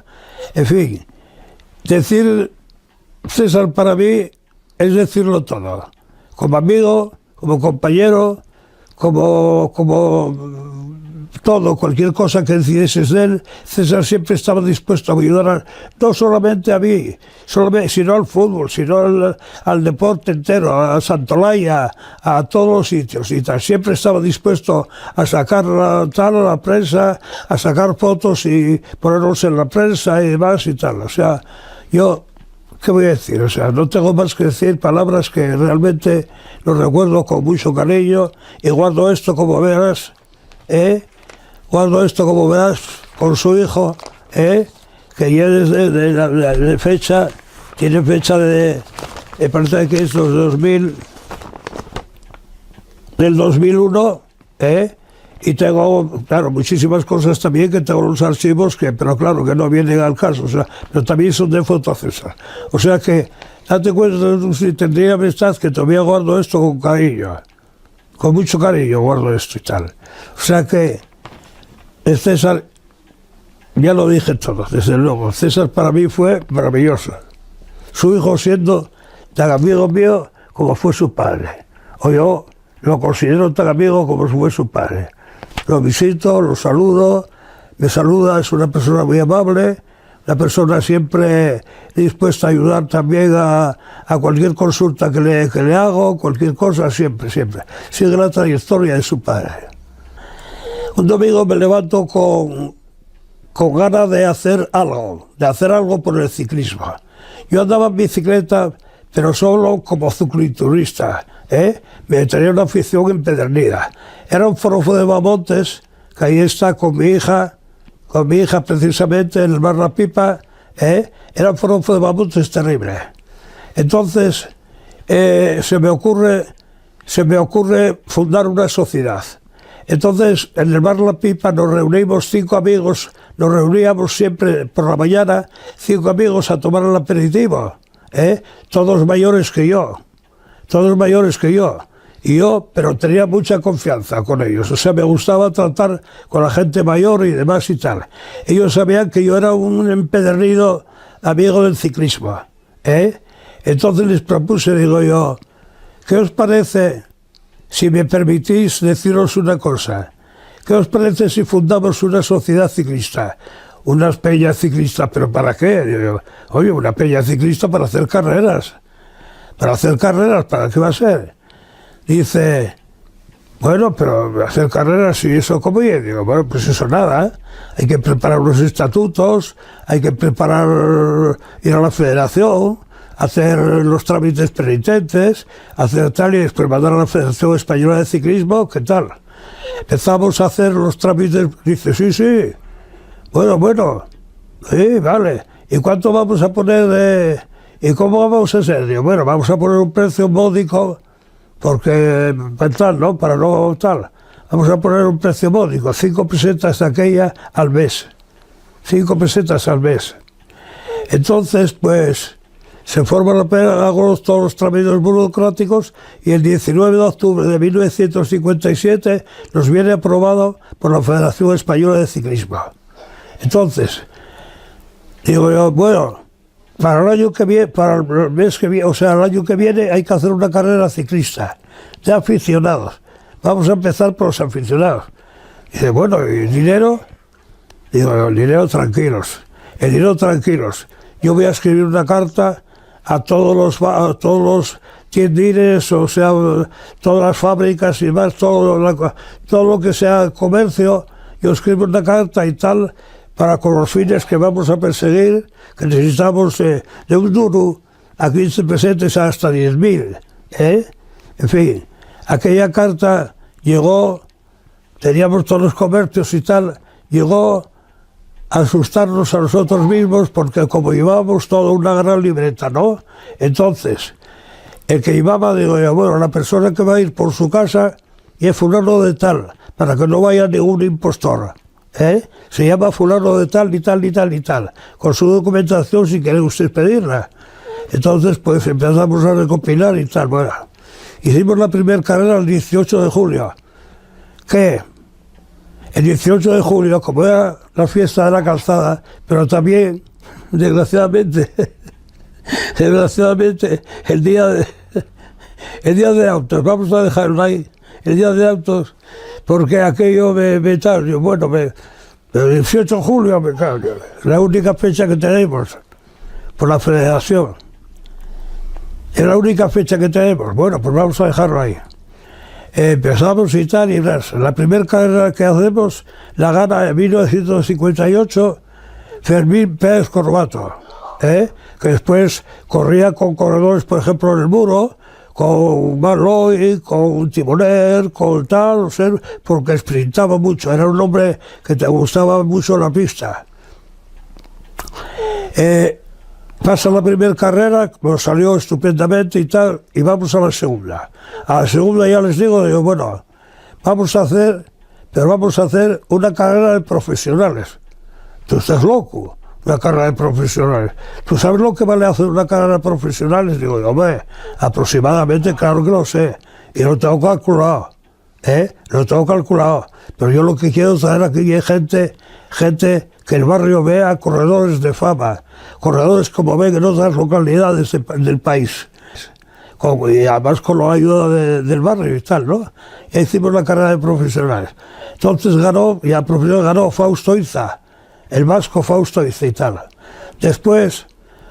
En fin, decir César para mí es decirlo todo. Como amigo, como compañero, como todo, cualquier cosa que decidieses de él, César siempre estaba dispuesto a ayudar, no solamente a mí, sino al fútbol, sino al deporte entero, a Santolaya, a todos los sitios y tal. Siempre estaba dispuesto a sacar a la prensa, a sacar fotos y ponerlos en la prensa y demás y tal. O sea, yo, ¿qué voy a decir? O sea, no tengo más que decir palabras que realmente lo recuerdo con mucho cariño y guardo esto como verás, guardo esto como verás con su hijo, que ya desde de fecha, tiene fecha de parece que es del 2001, y tengo, claro, muchísimas cosas también que tengo en los archivos, pero claro, que no vienen al caso, o sea, pero también son de foto César. O sea que, date cuenta, si tendría amistad, que todavía guardo esto con cariño, con mucho cariño guardo esto y tal. O sea que, César, ya lo dije todo, desde luego, César para mí fue maravilloso. Su hijo siendo tan amigo mío como fue su padre, o yo lo considero tan amigo como fue su padre. Lo visito, lo saludo, me saluda, es una persona muy amable, una persona siempre dispuesta a ayudar también a cualquier consulta que le hago, cualquier cosa, siempre. Sigue la trayectoria de su padre. Un domingo me levanto con ganas de hacer algo por el ciclismo. Yo andaba en bicicleta, pero solo como cicloturista, me tenía una afición empedernida. Era un forofo de Bamontes, que ahí está con mi hija precisamente en el Bar La Pipa, era un forofo de Bamontes terrible. Entonces se me ocurre fundar una sociedad. Entonces en el Bar La Pipa nos reunimos 5 amigos, nos reuníamos siempre por la mañana, 5 amigos a tomar el aperitivo, todos mayores que yo. Y yo, pero tenía mucha confianza con ellos, o sea, me gustaba tratar con la gente mayor y demás y tal. Ellos sabían que yo era un empedernido amigo del ciclismo, Entonces les propuse, digo yo, ¿qué os parece, si me permitís deciros una cosa, qué os parece si fundamos una sociedad ciclista? Unas peñas ciclistas, ¿pero para qué? Digo, oye, una peña ciclista para hacer carreras. ¿Para qué va a ser? Dice, bueno, pero hacer carreras y eso, ¿cómo? Y digo, bueno, pues eso nada, hay que preparar los estatutos, hay que ir a la federación, hacer los trámites penitentes, hacer tal y después mandar a la Federación Española de Ciclismo, ¿qué tal? Empezamos a hacer los trámites, dice, sí, bueno, sí, vale, ¿y cuánto vamos a poner ¿y cómo vamos a hacer? Digo, bueno, vamos a poner un precio módico, porque tal, ¿no? Para no tal. Vamos a poner un precio módico, 5 pesetas aquella al mes. 5 pesetas al mes. Entonces, pues, se forman todos los trámites burocráticos y el 19 de octubre de 1957 nos viene aprobado por la Federación Española de Ciclismo. Entonces, digo yo, bueno, para el año que viene, para el mes que viene, o sea, el año que viene hay que hacer una carrera ciclista de aficionados. Vamos a empezar por los aficionados. Dice, bueno, ¿y el dinero? Digo, el dinero tranquilos. Yo voy a escribir una carta a todos los tiendines, o sea, todas las fábricas y demás, todo lo que sea comercio, yo escribo una carta y tal, para con los fines que vamos a perseguir, que necesitamos de un duro a 15 pesetes hasta 10.000. En fin, aquella carta llegó, teníamos todos los comercios y tal, llegó a asustarnos a nosotros mismos porque como llevábamos toda una gran libreta, ¿no? Entonces, el que llevaba, digo yo, bueno, la persona que va a ir por su casa y es fulano de tal, para que no vaya ningún impostor. Se llama fulano de tal y tal y tal y tal, con su documentación si quiere usted pedirla. Entonces, pues empezamos a recopilar y tal. Bueno, hicimos la primera carrera el 18 de julio. ¿Qué? El 18 de julio, como era la fiesta de la calzada, pero también, desgraciadamente, el día de autos, vamos a dejarlo ahí, el día de autos, porque aquello me tal, yo, bueno, el 18 de julio me cago, la única fecha que tenemos por la federación, es la única fecha que tenemos, bueno, pues vamos a dejarlo ahí. Empezamos y tal, y la primera carrera que hacemos la gana en 1958 Fermín Pérez Corbato, que después corría con corredores, por ejemplo, en el muro, con Marloy, con Timoner, con tal, o sea, porque sprintaba mucho, era un hombre que te gustaba mucho la pista. Pasa la primera carrera, nos salió estupendamente y tal, y vamos a la segunda. A la segunda ya les digo, bueno, vamos a hacer una carrera de profesionales. Tú estás loco, una carrera de profesionales. ¿Tú sabes lo que vale hacer una carrera de profesionales? Digo, hombre, aproximadamente, claro que lo sé, y lo tengo calculado, pero yo lo que quiero es traer aquí hay gente que el barrio vea corredores de fama, corredores como ven en otras localidades del país, y además con la ayuda del barrio y tal, ¿no? Y hicimos la carrera de profesionales. Entonces ganó Fausto Iza, el vasco Fausto Iza y tal. Después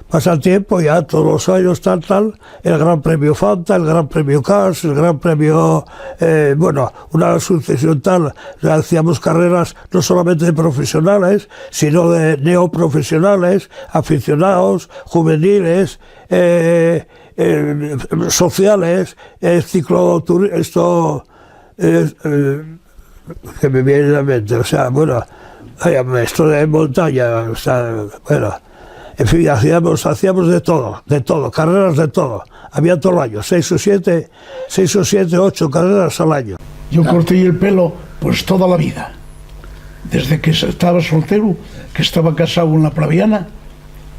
pasa el tiempo, ya todos los años tal, el Gran Premio Fanta, el Gran Premio Cars, el Gran Premio, bueno, una sucesión tal, hacíamos carreras no solamente de profesionales, sino de neoprofesionales, aficionados, juveniles, sociales, cicloturismo, que me viene a la mente, o sea, bueno, esto de montaña, o sea, bueno. En fin, hacíamos de todo, carreras de todo. Había todo el año, 6 o 7, 8 carreras al año. Yo corté el pelo pues toda la vida. Desde que estaba soltero, que estaba casado en la Praviana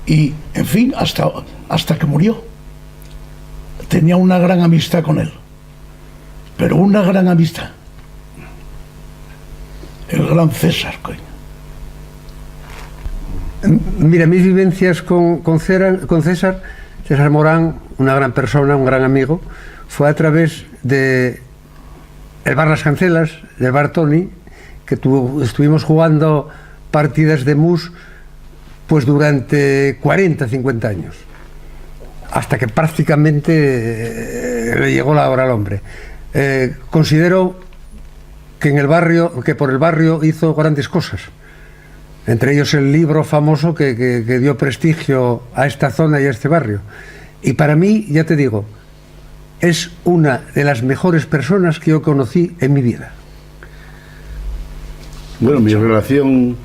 y, en fin, hasta que murió. Tenía una gran amistad con él, pero una gran amistad. El gran César, coño. Mira, mis vivencias con César Morán, una gran persona, un gran amigo, fue a través de el bar Las Cancelas, del bar Tony, que estuvimos jugando partidas de mus pues durante 40, 50 años, hasta que prácticamente le llegó la hora al hombre. Considero que por el barrio hizo grandes cosas. Entre ellos el libro famoso que dio prestigio a esta zona y a este barrio. Y para mí, ya te digo, es una de las mejores personas que yo conocí en mi vida. Bueno, mi relación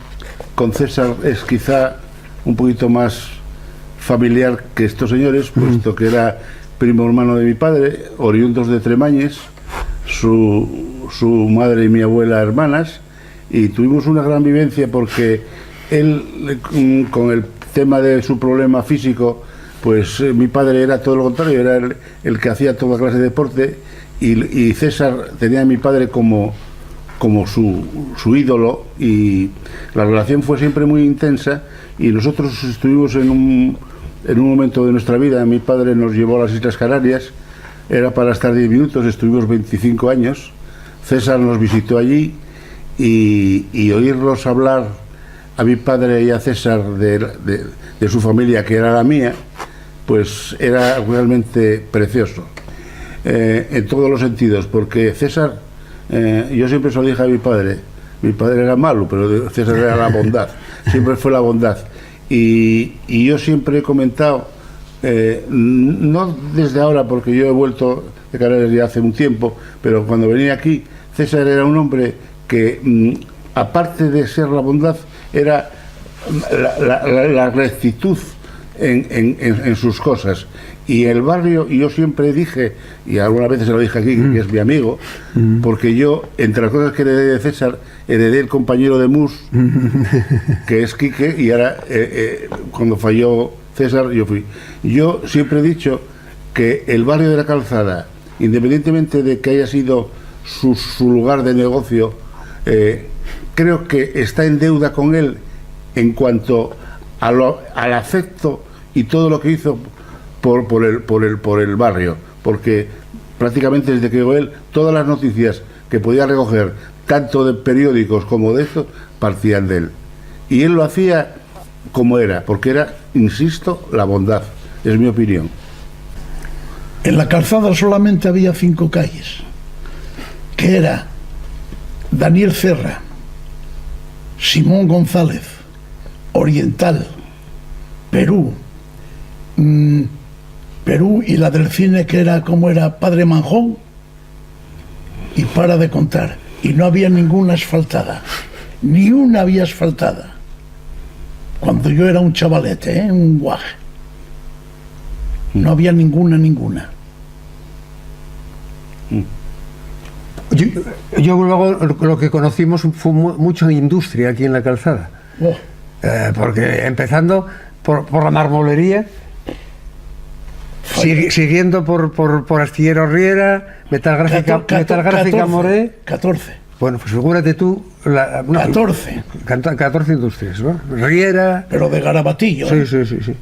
con César es quizá un poquito más familiar que estos señores, puesto que era primo hermano de mi padre, oriundos de Tremañes, su madre y mi abuela hermanas, y tuvimos una gran vivencia porque él, con el tema de su problema físico, pues mi padre era todo lo contrario, era el que hacía toda clase de deporte, y César tenía a mi padre como su ídolo, y la relación fue siempre muy intensa, y nosotros estuvimos en un momento de nuestra vida, mi padre nos llevó a las Islas Canarias, era para estar 10 minutos, estuvimos 25 años, César nos visitó allí, y oírlos hablar a mi padre y a César de su familia, que era la mía, pues era realmente precioso, en todos los sentidos, porque César, yo siempre se lo dije a mi padre, mi padre era malo, pero César era la bondad, siempre fue la bondad. Y yo siempre he comentado, no desde ahora, porque yo he vuelto de Canarias ya hace un tiempo, pero cuando venía aquí, César era un hombre que, aparte de ser la bondad, era la rectitud en sus cosas. Y el barrio, yo siempre dije, y algunas veces se lo dije aquí, que es mi amigo, porque yo, entre las cosas que heredé de César, heredé el compañero de Mus, que es Quique, y ahora, cuando falló César, yo fui. Yo siempre he dicho que el barrio de la Calzada, independientemente de que haya sido su lugar de negocio, creo que está en deuda con él en cuanto al afecto y todo lo que hizo por el barrio, porque prácticamente desde que llegó él, todas las noticias que podía recoger, tanto de periódicos como de esto, partían de él. Y él lo hacía como era, porque era, insisto, la bondad, es mi opinión. En la Calzada solamente había 5 calles, que era Daniel Serra, Simón González, Oriental, Perú, y la del cine, que era como era Padre Manjón, y para de contar. Y no había ninguna asfaltada, ni una había asfaltada. Cuando yo era un chavalete, un guaje, no había ninguna. Yo luego lo que conocimos fue mucha industria aquí en la Calzada. Oh. Porque empezando por la marmolería, siguiendo por Astillero Riera, Metalgráfica Moré. 14. Bueno, pues figúrate tú. 14 industrias, ¿no? Riera. Pero de garabatillo. Sí.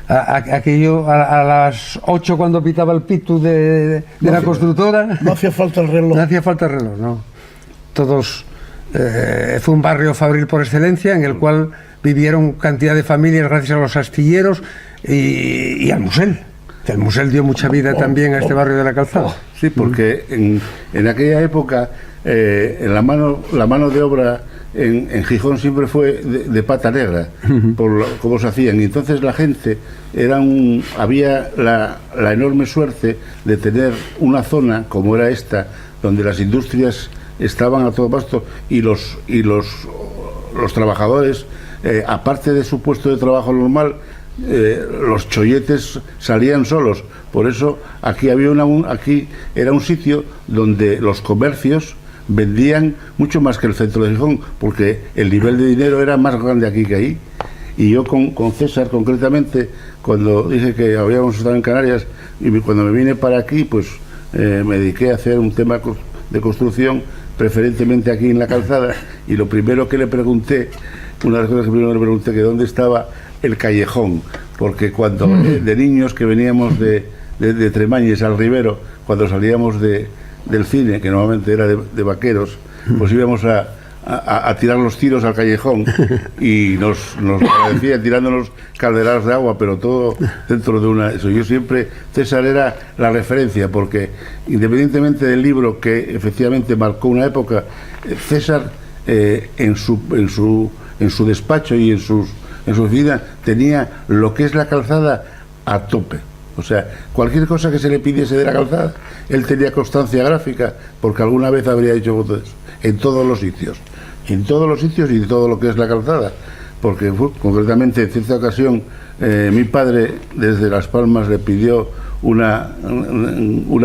Aquello a las 8, cuando pitaba el pitu de la constructora. No hacía falta el reloj. No hacía falta el reloj, no. Todos. Fue un barrio fabril por excelencia, en el cual vivieron cantidad de familias gracias a los astilleros y al Musel. El Musel dio mucha vida también a este barrio de la Calzada. Sí, porque en aquella época la mano de obra en Gijón siempre fue de pata negra, por cómo se hacían. Y entonces la gente había la enorme suerte de tener una zona como era esta, donde las industrias estaban a todo pasto y los trabajadores, aparte de su puesto de trabajo normal, los cholletes salían solos. Por eso aquí era un sitio donde los comercios vendían mucho más que el centro de Gijón, porque el nivel de dinero era más grande aquí que ahí. Y yo con César concretamente, cuando dije que habíamos estado en Canarias y cuando me vine para aquí, pues me dediqué a hacer un tema de construcción, preferentemente aquí en la Calzada, y lo primero que le pregunté, una de las cosas que primero le pregunté, que dónde estaba el callejón, porque cuando de niños que veníamos de Tremañes al Rivero, cuando salíamos del cine, que normalmente era de vaqueros, pues íbamos a tirar los tiros al callejón y nos agradecían tirándonos calderadas de agua, pero todo dentro de eso. Yo siempre, César era la referencia, porque independientemente del libro que efectivamente marcó una época, César en su despacho y en su oficina tenía lo que es la Calzada a tope. O sea, cualquier cosa que se le pidiese de la Calzada, él tenía constancia gráfica, porque alguna vez habría hecho fotos en todos los sitios y de todo lo que es la Calzada, porque concretamente en cierta ocasión mi padre desde Las Palmas le pidió una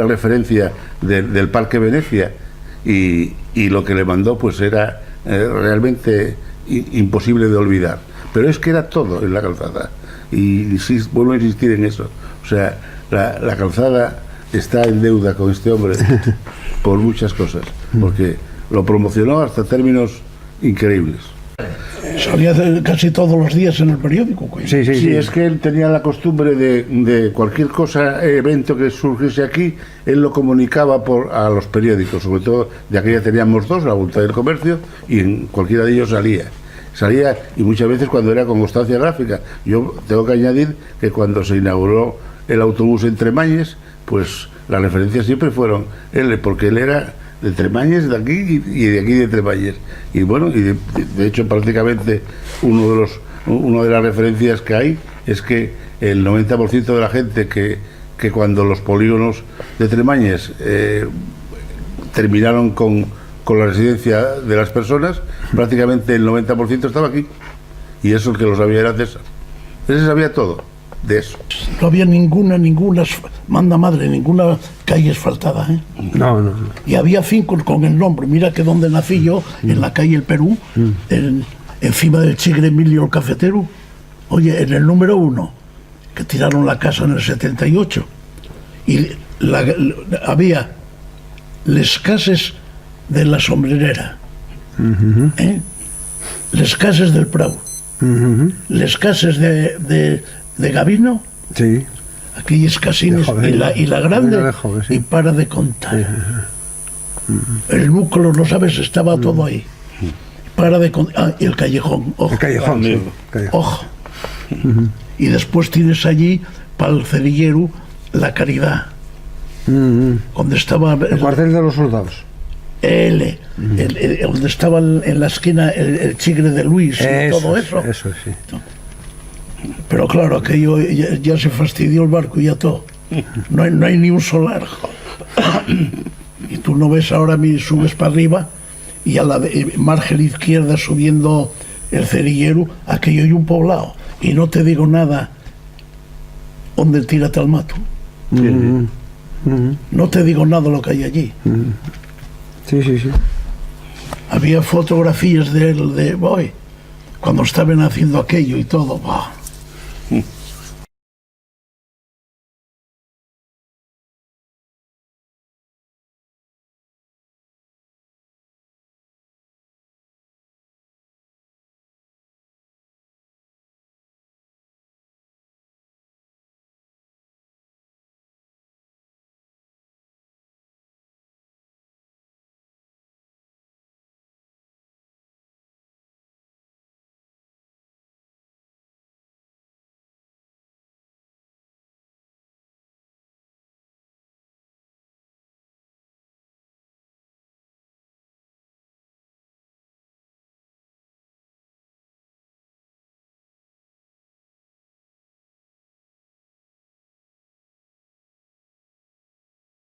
referencia del Parque Venecia y lo que le mandó pues era realmente imposible de olvidar. Pero es que era todo en la Calzada, y vuelvo a insistir en eso. O sea, la Calzada está en deuda con este hombre por muchas cosas, porque lo promocionó hasta términos increíbles. Salía casi todos los días en el periódico. Sí, es que él tenía la costumbre de cualquier cosa, evento que surgiese aquí, él lo comunicaba a los periódicos, sobre todo de aquella teníamos 2, La Voluntad del Comercio, y en cualquiera de ellos salía, y muchas veces cuando era con constancia gráfica. Yo tengo que añadir que cuando se inauguró el autobús en Tremañes, pues las referencias siempre fueron él, porque él era de Tremañes de aquí y de aquí de Tremañes. Y bueno, y de hecho prácticamente una de las referencias que hay es que el 90% de la gente que cuando los polígonos de Tremañes terminaron con la residencia de las personas, prácticamente el 90% estaba aquí. Y eso el que lo sabía era César. Ese sabía todo de eso. No había ninguna, manda madre, ninguna calle asfaltada, ¿eh? No. Y había fincos con el nombre. Mira que donde nací yo, en la calle El Perú, encima del Chigre Emilio el Cafetero, oye, en el número 1, que tiraron la casa en el 78, y había les cases de la Sombrerera, les cases del Prado, les cases de Gavino, Sí. aquellas casines y la grande, y para de contar. El núcleo, no sabes, estaba todo ahí. Para de contar. Y el callejón, ojo. El callejón, sí. Ojo. Y después tienes allí, para el Cerillero, la Caridad. Donde estaba El cuartel de los soldados. donde estaba en la esquina el Chigre de Luis y todo eso. Eso, sí. Pero claro, aquello ya se fastidió el barco y ya todo. No hay ni un solar. Y tú no ves ahora, subes para arriba y a la margen izquierda subiendo el Cerillero, aquello hay un poblado. Y no te digo nada donde tírate al mato. No te digo nada lo que hay allí. Sí. Había fotografías de él, cuando estaban haciendo aquello y todo. ¡Bah!